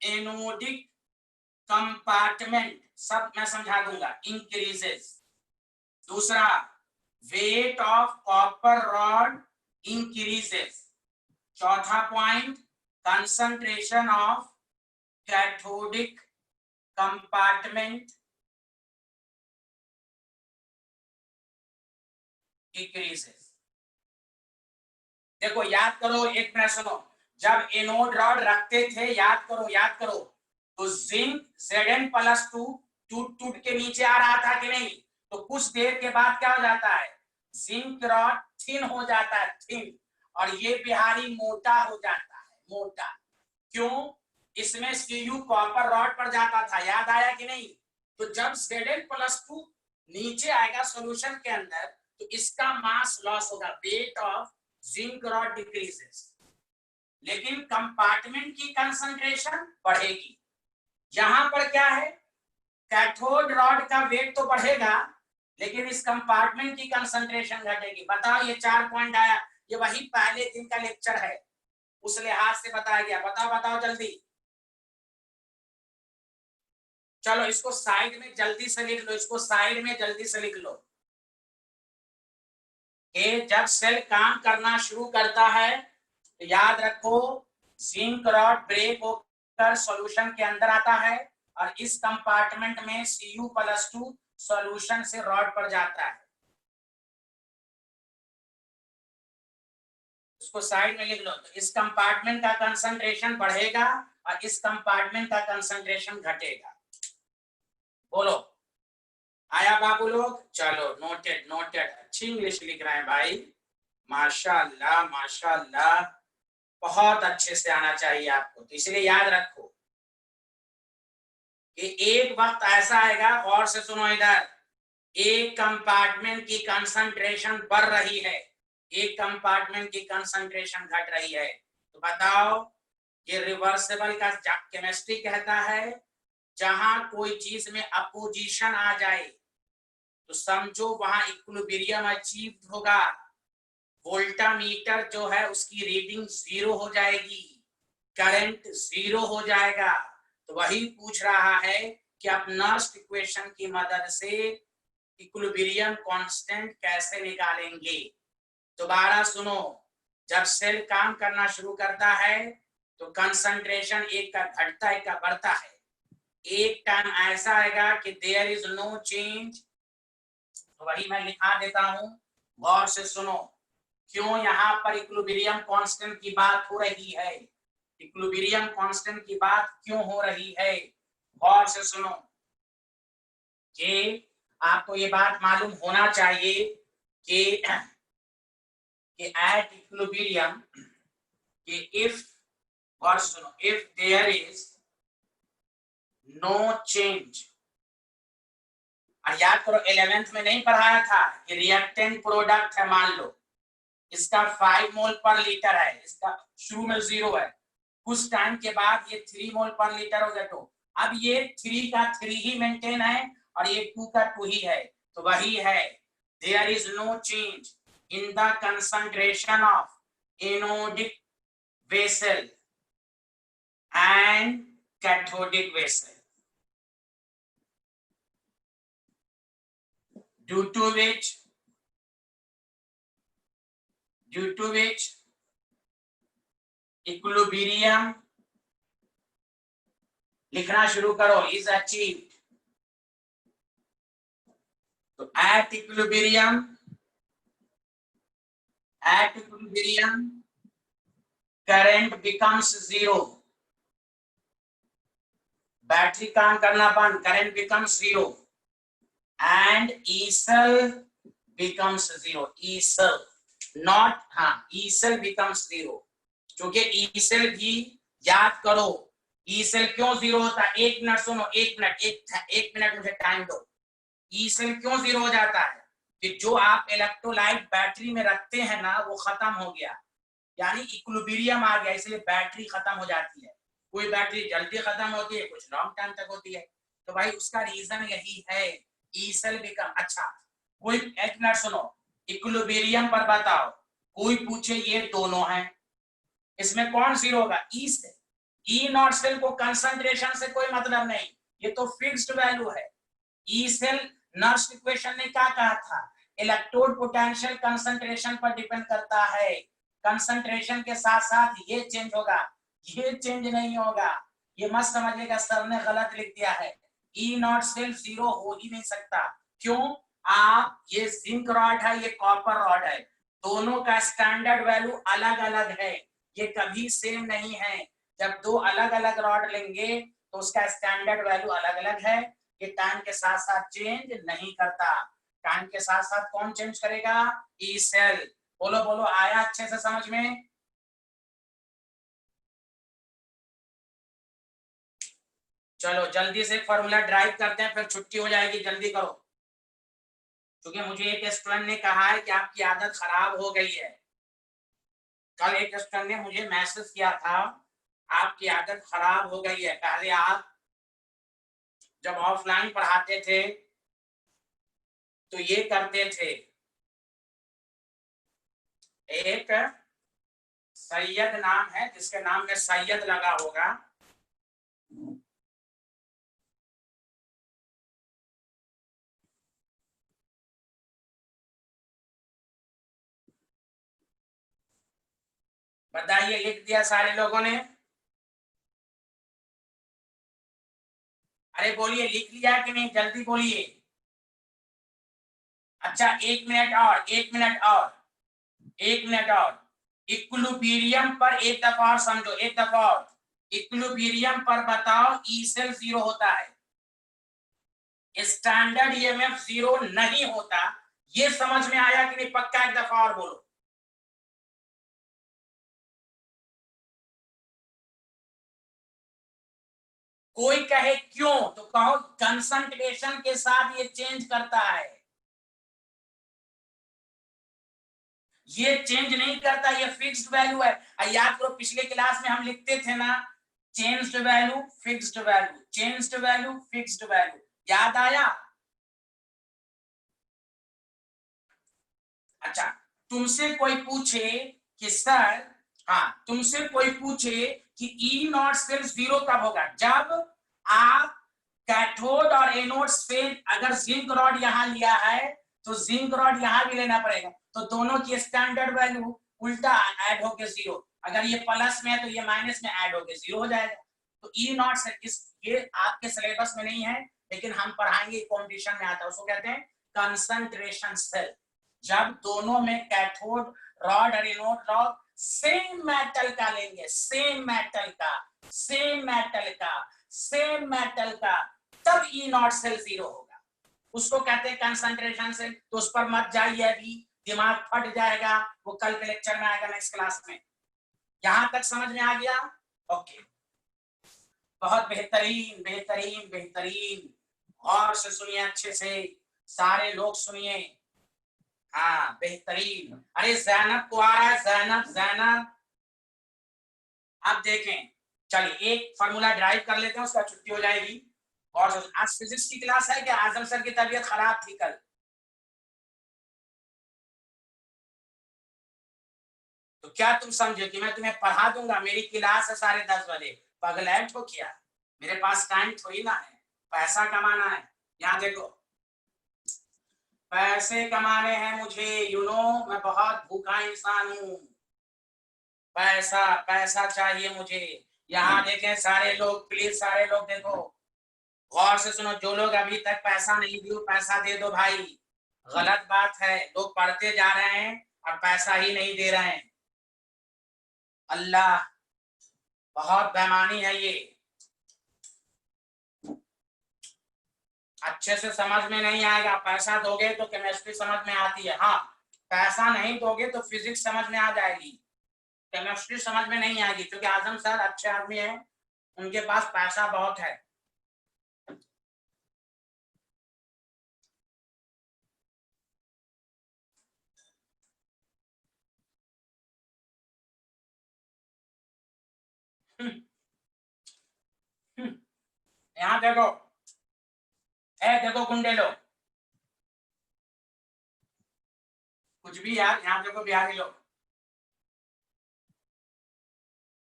एनोडिक कंपार्टमेंट, सब मैं समझा दूंगा, इंक्रीजेस। दूसरा, weight of copper rod increases. चौथा point, concentration of cathodic compartment decreases. देखो याद करो, एक मिनट सुनो, जब एनोड रॉड रखते थे, याद करो, तो जिंक Zn+2 टूट के नीचे आ रहा था कि नहीं? तो कुछ देर के बाद क्या हो जाता है, जिंक रॉड थिन हो जाता है, थिन, और ये बिहारी मोटा हो जाता है, मोटा। क्यों? इसमें Cu कॉपर रॉड पर जाता था, याद आया कि नहीं? तो जब Zn+2 नीचे आएगा सॉल्यूशन के अंदर, तो इसका मास लॉस होगा, weight of zinc rod decreases, लेकिन कंपार्टमेंट की कंसंट्रेशन बढ़ेगी। यहां पर क्या है, कैथोड रॉड का वेट तो बढ़ेगा, लेकिन इस कंपार्टमेंट की कंसंट्रेशन घटेगी। बताओ, ये 4 पॉइंट आया, ये वही पहले दिन का लेक्चर है, उस लिहाज से बताया गया। बताओ जल्दी, चलो इसको साइड में जल्दी से लिख लो, इसको साइड में जल्दी से लिख लो कि जब सेल काम करना शुरू करता है तो याद रखो, जिंक रॉड ब्रेक होकर सॉल्यूशन के अंदर आता है और इस कंपार्टमेंट में Cu+2 सॉल्यूशन से रॉड पर जाता है। इसको साइड में लिख लो, तो इस कंपार्टमेंट का कंसंट्रेशन बढ़ेगा और इस कंपार्टमेंट का कंसंट्रेशन घटेगा। बोलो, आया बाबू लोग? चलो, नोटेड। अच्छी इंग्लिश लिख रहे हैं भाई, माशाल्लाह माशाल्लाह, बहुत अच्छे से आना चाहिए आपको। तो इसलिए याद रखो कि एक वक्त ऐसा आएगा, और से सुनो इधर, एक कंपार्टमेंट की कंसंट्रेशन बढ़ रही है, एक कंपार्टमेंट की कंसंट्रेशन घट रही है। तो बताओ, ये रिवर्सिबल का केमिस्ट्री कहता है, जहां कोई चीज में अपोजिशन आ जाए तो समझो वहां इक्विलिब्रियम अचीव होगा, वोल्टामीटर जो है उसकी रीडिंग 0 हो जाएगी, करंट 0 हो जाएगा। तो वही पूछ रहा है कि आप नर्स्ट इक्वेशन की मदद से इक्विलिब्रियम कांस्टेंट कैसे निकालेंगे। दोबारा सुनो, जब सेल काम करना शुरू करता है तो कंसंट्रेशन एक का घटता है, एक का बढ़ता है। एक टाइम ऐसा आएगा कि देयर इज नो चेंज, तो वही मैं लिखा देता हूं, गौर से सुनो। क्यों यहाँ पर इक्विलिब्रियम कांस्टेंट की बात हो रही है, इक्विलिब्रियम कांस्टेंट की बात क्यों हो रही है, गौर से सुनो। कि आपको ये बात मालूम होना चाहिए कि एट इक्विलिब्रियम, कि इफ गौर सुनो, if there is no change, और याद करो 11th में नहीं पढ़ाया था कि रिएक्टेंट प्रोडक्ट है, मान लो इसका 5 मोल पर लीटर है, इसका शुरू में 0 है, कुछ टाइम के बाद ये 3 मोल पर लीटर हो गया, तो अब ये 3 का 3 ही मेंटेन है और ये 2 का 2 ही है, तो वही है, there is no change in the concentration of anodic vessel and cathodic vessel, due to which equilibrium, लिखना शुरू करो, इज अचीव्ड, तो at equilibrium current becomes 0, battery काम करना बंद, current becomes 0 and E cell becomes 0, E cell naught, हाँ E cell becomes 0, क्योंकि E cell भी याद करो, ई सेल क्यों 0 होता है, 1 मिनट सुनो, 1 मिनट मुझे टाइम दो, ई सेल क्यों 0 हो जाता है कि जो आप इलेक्ट्रोलाइट बैटरी में रखते हैं ना वो खत्म हो गया, यानी इक्विलिब्रियम आ गया, इसलिए बैटरी खत्म हो जाती है, कोई बैटरी जल्दी खत्म होती है, कुछ लॉन्ग टाइम तक होती है, तो भाई उसका रीजन यही है, ई सेल बिकम, अच्छा कोई एक मिनट सुनो, इक्विलिब्रियम पर बताओ, कोई पूछे ये दोनों हैं, इसमें कौन 0 होगा, E cell, E not cell को कंसंट्रेशन से कोई मतलब नहीं, ये तो फिक्स्ड वैल्यू है, ई सेल नर्स इक्वेशन ने क्या कहा था, इलेक्ट्रोड पोटेंशियल कंसंट्रेशन पर डिपेंड करता है, कंसंट्रेशन के साथ साथ ये चेंज होगा, ये चेंज नहीं होगा, ये मत समझिएगा सर ने गलत लिख दिया है, ई नॉट सेल 0 हो ही नहीं सकता, क्यों, आप ये जिंक रॉड है, ये कॉपर रॉड है, दोनों का स्टैंडर्ड वैल्यू अलग अलग है, ये कभी सेम नहीं है, जब दो अलग अलग रॉड लेंगे तो उसका स्टैंडर्ड वैल्यू अलग अलग है, ये टाइम के साथ साथ चेंज नहीं करता, टाइम के साथ साथ कौन चेंज करेगा, ई सेल, बोलो बोलो, आया अच्छे से समझ में, चलो जल्दी से फॉर्मूला ड्राइव करते हैं, फिर छुट्टी हो जाएगी, जल्दी करो, क्योंकि मुझे एक स्टूडेंट ने कहा है कि आपकी आदत खराब हो गई है, कल एक स्टूडेंट ने मुझे मैसेज किया था, आपकी आदत खराब हो गई है, पहले आप जब ऑफलाइन पढ़ाते थे तो ये करते थे, एक सैयद नाम है जिसके नाम में सैयद लगा होगा, बताइए, लिख दिया सारे लोगों ने, अरे बोलिए, लिख लिया कि नहीं, जल्दी बोलिए, अच्छा 1 मिनट और, 1 मिनट और, 1 मिनट और, इक्विलिब्रियम पर एक दफा और समझो, एक दफा और, इक्विलिब्रियम पर बताओ ई सेल 0 होता है, स्टैंडर्ड ईएमएफ 0 नहीं होता, ये समझ में आया कि नहीं, पक्का एक दफा और बोलो, कोई कहे क्यों तो कहो कंसंट्रेशन के साथ ये चेंज करता है, ये चेंज नहीं करता, ये फिक्स्ड वैल्यू है, याद करो पिछले क्लास में हम लिखते थे ना, changed value fixed value, changed value fixed value, याद आया, अच्छा तुमसे कोई पूछे कि सर, हाँ तुमसे कोई पूछे कि ई नॉट सेल 0 कब होगा, जब आप कैथोड और एनोड से अगर जिंक रॉड यहां लिया है तो जिंक रॉड यहां भी लेना पड़ेगा, तो दोनों की स्टैंडर्ड वैल्यू उल्टा ऐड होके 0, अगर ये प्लस में है तो ये माइनस में ऐड होके 0 हो जाएगा, तो ई नॉट सेल, इस ये आपके सिलेबस में नहीं है लेकिन हम पढ़ाएंगे, कॉम्पिटिशन में आता है, उसको कहते हैं कंसंट्रेशन सेल, जब दोनों में कैथोड रॉड और एनोड रॉड सेम मेटल का लेंगे, सेम मेटल का, सेम मेटल का, सेम मेटल का, तब ई नॉट सेल 0 होगा, उसको कहते हैं कंसंट्रेशन सेल, तो उस पर मत जाइए, अभी दिमाग फट जाएगा, वो कल के लेक्चर में आएगा, नेक्स्ट क्लास में, यहां तक समझ में आ गया, ओके, बहुत बेहतरीन बेहतरीन बेहतरीन। और से सुनिए, अच्छे से सारे लोग सुनिए। हाँ बेहतरीन। अरे जैनब को आ रहा है, जैनब जैनब आप देखें। चलिए एक फार्मूला ड्राइव कर लेते हैं, उसका छुट्टी हो जाएगी। और आज फिजिक्स की क्लास है क्या? आजम सर की तबीयत खराब थी कल, तो क्या तुम समझे कि मैं तुम्हें पढ़ा दूंगा? मेरी क्लास है 10:30 बजे, पगलैट हो क्या? मेरे पास टाइम थोड़ी ना है, पैसा कमाना है। यहाँ देखो, पैसे कमाने हैं मुझे, मैं बहुत भूखा इंसान हूँ। पैसा पैसा चाहिए मुझे। यहाँ देखें सारे लोग, प्लीज सारे लोग देखो, गौर से सुनो। जो लोग अभी तक पैसा नहीं दिए, पैसा दे दो भाई। गलत बात है, लोग पढ़ते जा रहे हैं और पैसा ही नहीं दे रहे हैं। अल्लाह, बहुत बेईमानी है ये। अच्छे से समझ में नहीं आएगा। पैसा दोगे तो केमिस्ट्री समझ में आती है, हाँ। पैसा नहीं दोगे तो फिजिक्स समझ में आ जाएगी, केमिस्ट्री समझ में नहीं आएगी। क्योंकि आजम सर अच्छे आदमी हैं, उनके पास पैसा बहुत है। यहाँ देखो, देखो गुंडे लोग, कुछ भी यार। यहाँ देखो बिहारी लोग,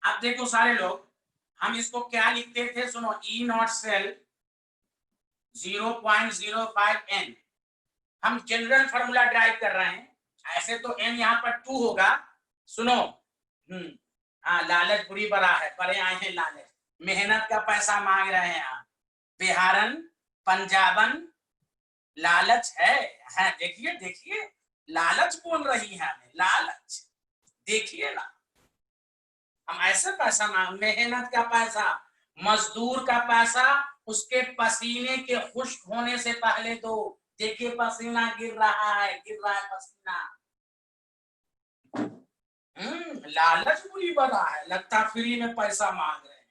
आप देखो सारे लोग, हम इसको क्या लिखते थे सुनो, ई नॉट सेल 0.05 n। हम जनरल फॉर्मूला ड्राइव कर रहे हैं। ऐसे तो n यहाँ पर 2 होगा। सुनो, हाँ लालच बुरी बला है, परे आए हैं लालच। मेहनत का पैसा मांग रहे हैं आप, बिहारन पंजाबन, लालच है देखिए देखिए, लालच बोल रही है हमें, लालच। देखिए ना, हम ऐसे पैसा मांग, मेहनत का पैसा, मजदूर का पैसा, उसके पसीने के खुश्क होने से पहले तो देखिए पसीना गिर रहा है, गिर रहा है पसीना। लालच बुरी बला है, लगता फ्री में पैसा मांग रहे हैं,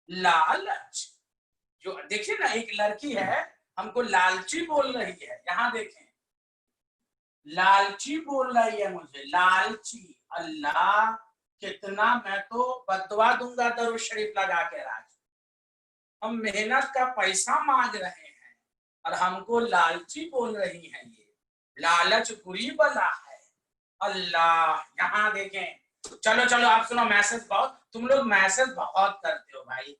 लालच। जो देखिए ना, एक लड़की है हमको लालची बोल रही है, यहाँ देखें, लालची बोल रही है मुझे, लालची। अल्लाह, कितना मैं तो बदवा दूंगा दरूद शरीफ लगा के राज। हम मेहनत का पैसा मांग रहे हैं और हमको लालची बोल रही है, ये लालच बुरी बला है। अल्लाह, यहाँ देखें। चलो चलो आप सुनो, मैसेज बहुत, तुम लोग मैसेज बहुत करते हो भाई।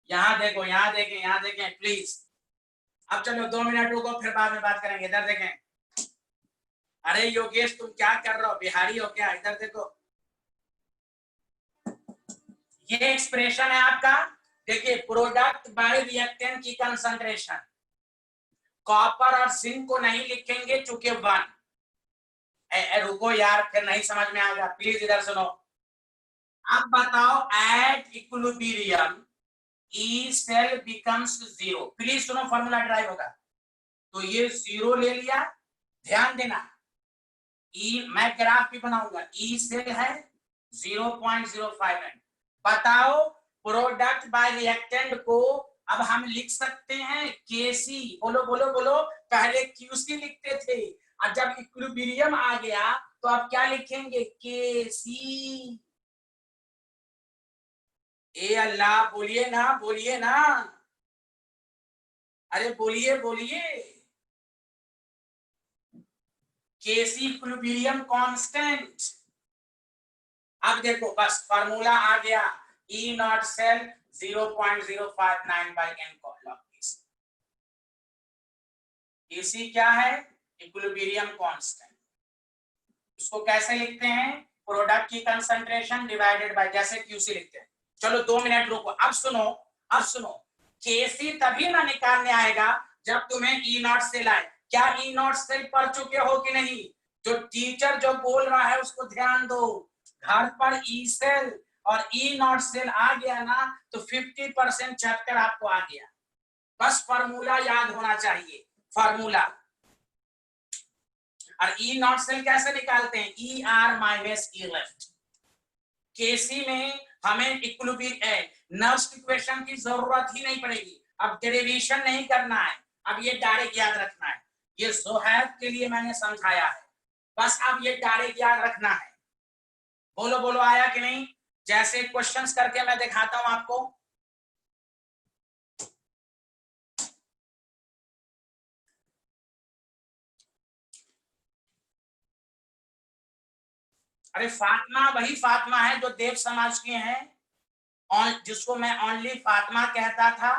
यहाँ देखो, यहाँ देखें, यहाँ देखें प्लीज। अब चलो 2 मिनट रुको, फिर बाद में बात करेंगे। इधर देखें। अरे योगेश तुम क्या कर रहे हो, बिहारी हो क्या? इधर देखो, ये एक्सप्रेशन है आपका। देखिए, प्रोडक्ट बाय रिएक्टेंट की कंसंट्रेशन, कॉपर और जिंक को नहीं लिखेंगे चूंकि 1। रुको यार, फिर नहीं समझ में आएगा, प्लीज इधर सुनो। अब बताओ, at equilibrium E cell becomes 0। Please सुनो, फॉर्मूला ड्राइव होगा तो ये 0 ले लिया, ध्यान देना। ई, मैं ग्राफ भी बनाऊंगा, ई सेल है 0.05 n। बताओ, प्रोडक्ट बाय रिएक्टेंट को अब हम लिख सकते हैं केसी। बोलो बोलो बोलो, पहले क्यूसी लिखते थे और जब इक्विलिब्रियम आ गया तो अब क्या लिखेंगे? केसी। ए अल्लाह, बोलिए ना, बोलिए ना, अरे बोलिए बोलिए। केसी इक्विलिब्रियम कांस्टेंट। अब देखो, बस फार्मूला आ गया, ई नॉट सेल 0.059/n लॉग। केसी क्या है? Equilibrium constant. इसको कैसे लिखते हैं? प्रोडक्ट की कंसंट्रेशन डिवाइडेड बाय, जैसे क्यूसी लिखते हैं। चलो 2 मिनट रुको, अब सुनो, अब सुनो। केसी तभी ना निकालने आएगा जब तुम्हें ई नॉट सेल आए। क्या ई नॉट सेल पढ़ चुके हो कि नहीं? जो टीचर जो बोल रहा है उसको ध्यान दो। घर पर ई सेल और ई नॉट सेल आ गया ना तो 50% चैप्टर आपको आ गया। बस फार्मूला याद होना चाहिए, फार्मूला। और ई नॉट सेल कैसे निकालते हैं? ई आर माइनस ई लेफ्ट। केसी में हमें नर्व्स इक्वेशन की जरूरत ही नहीं पड़ेगी। अब डेरिवेशन नहीं करना है, अब ये डायरेक्ट याद रखना है। ये ज़ोहैब के लिए मैंने समझाया है, बस अब ये डायरेक्ट याद रखना है। बोलो बोलो, आया कि नहीं? जैसे क्वेश्चंस करके मैं दिखाता हूं आपको। अरे फातिमा वही फातिमा है जो देव समाज के हैं, और जिसको मैं ओनली फातिमा कहता था।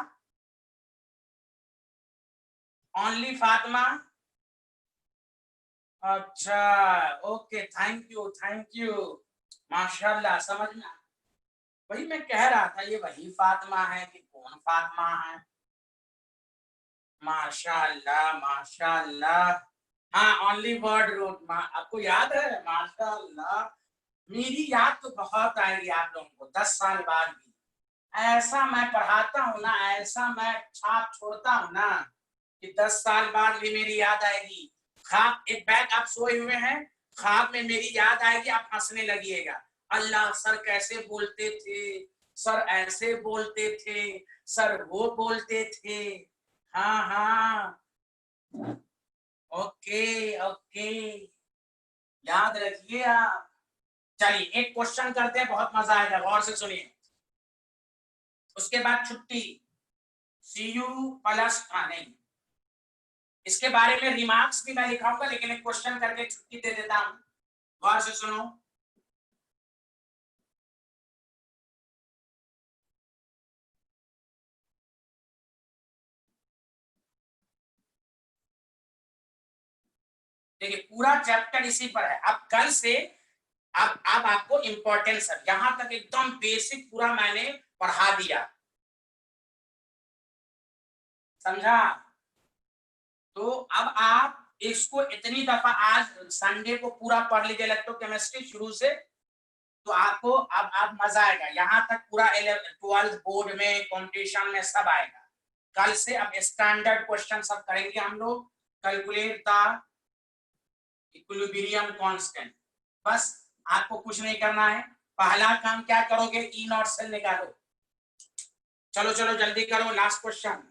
ओनली फातिमा। अच्छा, okay, thank you thank you, माशाल्लाह, समझ में। वही मैं कह रहा था, ये वही फातिमा है कि कौन फातिमा है? माशाल्लाह माशाल्लाह। हाँ, ओनली वर्ड रूट, आपको याद है? माशाल्लाह। मेरी याद तो बहुत आएगी आप लोगों को 10 साल बाद भी। ऐसा मैं पढ़ाता हूँ ना, ऐसा मैं छाप छोड़ता हूँ ना कि 10 साल बाद भी मेरी याद आएगी। ख्वाब, एक बैग आप सोए हुए हैं, ख्वाब में मेरी याद आएगी, आप हंसने लगिएगा। अल्लाह, सर कैसे बोलते थे, सर ऐसे बोलते थे, सर वो बोलते थे। हाँ हाँ, ओके ओके, याद रखिए आप। चलिए एक क्वेश्चन करते हैं, बहुत मजा आएगा, गौर से सुनिए। उसके बाद छुट्टी, सी यू प्लस, नहीं, इसके बारे में रिमार्क्स भी मैं लिखाऊंगा, लेकिन एक क्वेश्चन करके छुट्टी दे देता हूं, गौर से सुनो। देखिए पूरा चैप्टर इसी पर है। अब कल से अब आपको इंपॉर्टेंस है, यहां तक एकदम बेसिक पूरा मैंने पढ़ा दिया, समझा? तो अब आप इसको इतनी दफा, आज संडे को पूरा पढ़ लीजिए इलेक्ट्रोकेमिस्ट्री शुरू से, तो आपको अब आप मजा आएगा। यहाँ तक पूरा 12th बोर्ड में, कंपटीशन में सब आएगा। कल से अब स्टैंडर्ड क्वेश्चन सब करेंगे हम लोग। कैलकुलेट द इक्विलिब्रियम कांस्टेंट, बस आपको कुछ नहीं करना है। पहला काम क्या करोगे? ई नॉट सेल निकालो। चलो चलो जल्दी करो, लास्ट क्वेश्चन।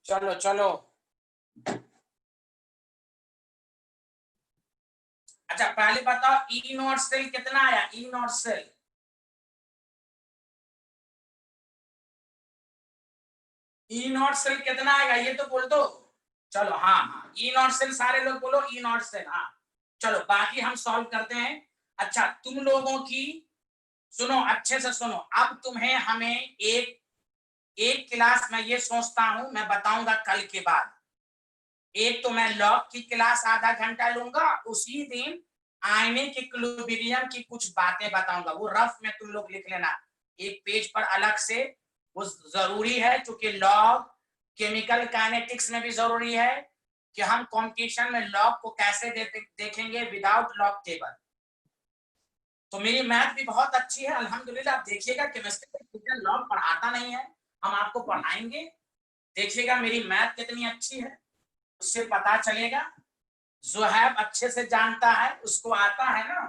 चलो चलो। अच्छा पहले बताओ, ई नॉट सेल कितना आया? E not cell, E not cell कितना आएगा ये तो बोल दो। चलो हाँ हाँ, ई नॉट सेल, सारे लोग बोलो ई नॉट सेल। हाँ चलो, बाकी हम सॉल्व करते हैं। अच्छा तुम लोगों की, सुनो अच्छे से सुनो, अब तुम्हें हमें एक एक क्लास, मैं ये सोचता हूं मैं बताऊंगा कल के बाद। एक तो मैं लॉग की क्लास आधा घंटा लूंगा, उसी दिन आयनिक इक्विलिब्रियम की कुछ बातें बताऊंगा, वो रफ में तुम लोग लिख लेना एक पेज पर अलग से। वो जरूरी है क्योंकि लॉग केमिकल काइनेटिक्स में भी जरूरी है कि हम कंपटीशन में लॉग को कैसे देखेंगे विदाउट लॉग टेबल। तो मेरी मैथ भी बहुत अच्छी है अल्हम्दुलिल्लाह। आप देखिएगा केमिस्ट्री टीचर लॉग पढ़ाता नहीं है, हम आपको पढ़ाएंगे। देखिएगा मेरी मैथ कितनी अच्छी है, उससे पता चलेगा। ज़ोहैब अच्छे से जानता है, उसको आता है ना,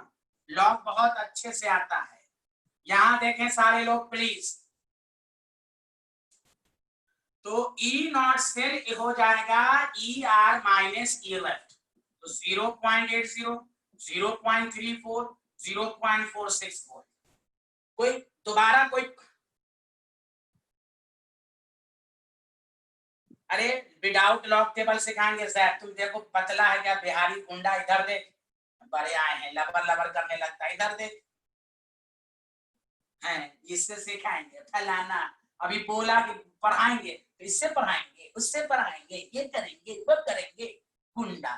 लॉग बहुत अच्छे से आता है। यहां देखें सारे लोग प्लीज, तो ई नॉट सेल हो जाएगा ई आर माइनस ई लेफ्ट, तो 0.80, 0.34, 0.464। कोई दोबारा कोई, अरे विदाउट लॉग टेबल सिखाएंगे सर, तुम देखो पतला है क्या बिहारी गुंडा, इधर देख, बड़े आए हैं लबर लबर करने लगता है, इधर देख हैं, इससे सिखाएंगे फलाना। अभी बोला कि पढ़ाएंगे, तो इससे पढ़ाएंगे, उससे पढ़ाएंगे, ये करेंगे वो करेंगे। गुंडा,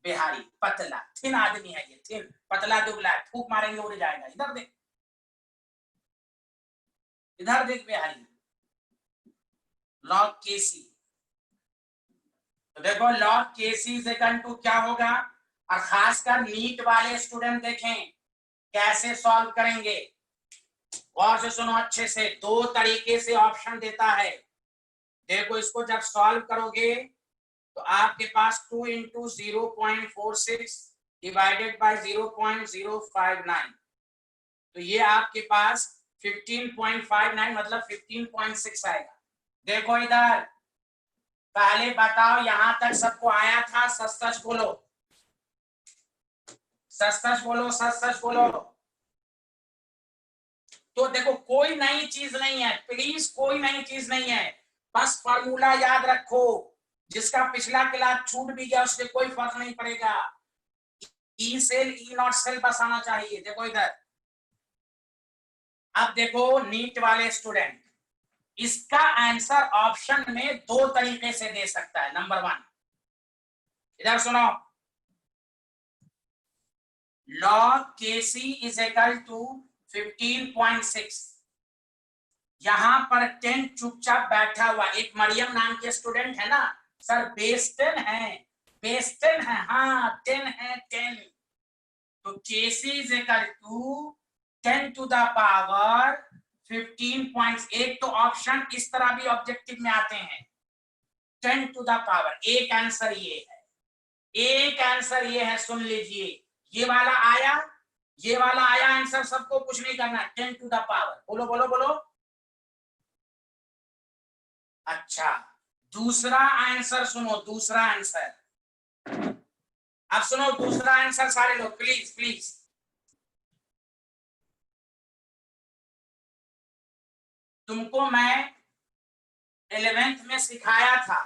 बिहारी, पतला, थिन आदमी है ये, थिन, पतला दुबला, फूक मारेंगे उड़ जाएगा। इधर देख, इधर देख बिहारी, लॉग केसी। तो देखो log KC is equal to क्या होगा? और खासकर नीट वाले स्टूडेंट देखें कैसे सॉल्व करेंगे। और से सुनो अच्छे से, दो तरीके से ऑप्शन देता है। देखो इसको जब सॉल्व करोगे तो आपके पास 2 इंटू 0.46 डिवाइडेड बाय 0.059, तो ये आपके पास 15.59 मतलब 15.6 आएगा। देखो इधर, पहले बताओ यहां तक सबको आया था? सच सच बोलो, सच सच बोलो, सच सच बोलो। तो देखो कोई नई चीज नहीं है, प्लीज कोई नई चीज नहीं है, बस फॉर्मूला याद रखो। जिसका पिछला क्लास छूट भी गया उससे कोई फर्क नहीं पड़ेगा। E cell E not cell बस आना चाहिए। देखो इधर, अब देखो नीट वाले स्टूडेंट, इसका आंसर ऑप्शन में दो तरीके से दे सकता है। नंबर 1, इधर सुनो, log kc is equal to 15.6। यहां पर 10 चुपचाप बैठा हुआ एक मरियम नाम के स्टूडेंट है ना सर, बेस 10 है, बेस 10 है, हाँ 10 है 10। तो kc is equal to 10 to the power 15.8। तो ऑप्शन इस तरह भी ऑब्जेक्टिव में आते हैं, 10 टू द पावर। एक आंसर ये है, एक आंसर ये है, सुन लीजिए। ये वाला आया, ये वाला आया आंसर, सबको कुछ नहीं करना, 10 टू द पावर। बोलो बोलो बोलो। अच्छा, दूसरा आंसर सुनो, दूसरा आंसर। अब सुनो दूसरा आंसर सारे लोग, प्लीज प्लीज। तुमको मैं 11th में सिखाया था,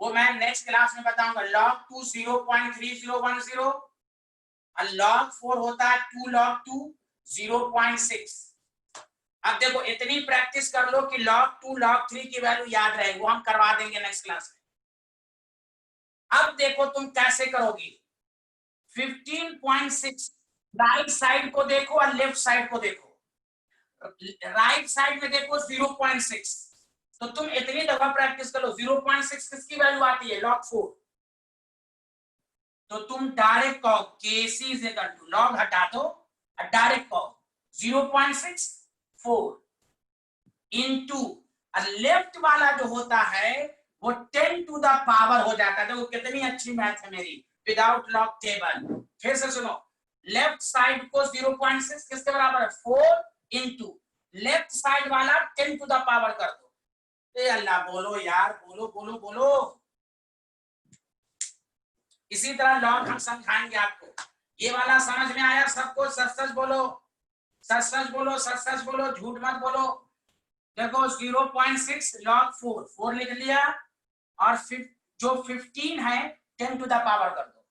वो मैं नेक्स्ट क्लास में बताऊंगा। log 2 0.3010 और log 4 होता है 2 log 2 0.6। अब देखो इतनी प्रैक्टिस कर लो कि log 2 log 3 की वैल्यू याद रहे, वो हम करवा देंगे नेक्स्ट क्लास में। अब देखो तुम कैसे करोगी। 15.6 राइट साइड को देखो और लेफ्ट साइड को देखो। राइट साइड में देखो 0.6, तो तुम इतनी दफा प्रैक्टिस कर लो। 0.6 किसकी वैल्यू आती है? log 4। तो तुम डायरेक्ट कहो केसी इज इक्वल टू, लॉग हटा दो और डायरेक्ट कहो 0.64 इनटू, और लेफ्ट वाला जो होता है वो 10 टू द पावर हो जाता है। देखो कितनी अच्छी मैथ है मेरी, विदाउट लॉग टेबल। फिर से सुनो, लेफ्ट साइड को 0.6 किसके बराबर है? 4 इनटू लेफ्ट साइड वाला 10 टू द पावर कर दो। ए अल्लाह, बोलो यार, बोलो बोलो बोलो। इसी तरह लॉग हम समझाएंगे आपको। ये वाला समझ में आया सबको? सच सच बोलो, सच सच बोलो, सच सच बोलो, झूठ मत बोलो। देखो 0.6 log 4, 4 लिख लिया, और जो 15 है 10 टू द पावर कर दो।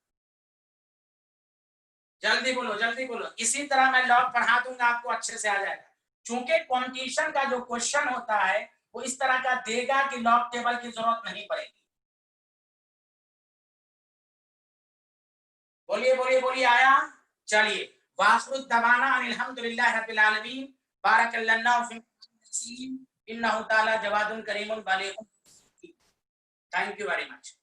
जल्दी बोलो, जल्दी बोलो। इसी तरह मैं लॉग पढ़ा दूंगा आपको, अच्छे से आ जाएगा। चूंकि कंपटीशन का जो क्वेश्चन होता है वो इस तरह का देगा कि लॉग टेबल की जरूरत नहीं पड़ेगी। बोलिए बोलिए बोलिए, आया? चलिए, वाखिर दवाना अल्हम्दुलिल्लाह रब्बिल आलमीन, बारकल्लाहु फीकुम, इन्नहु तआला जवादुन करीमुन बालिगुन। Thank you very much.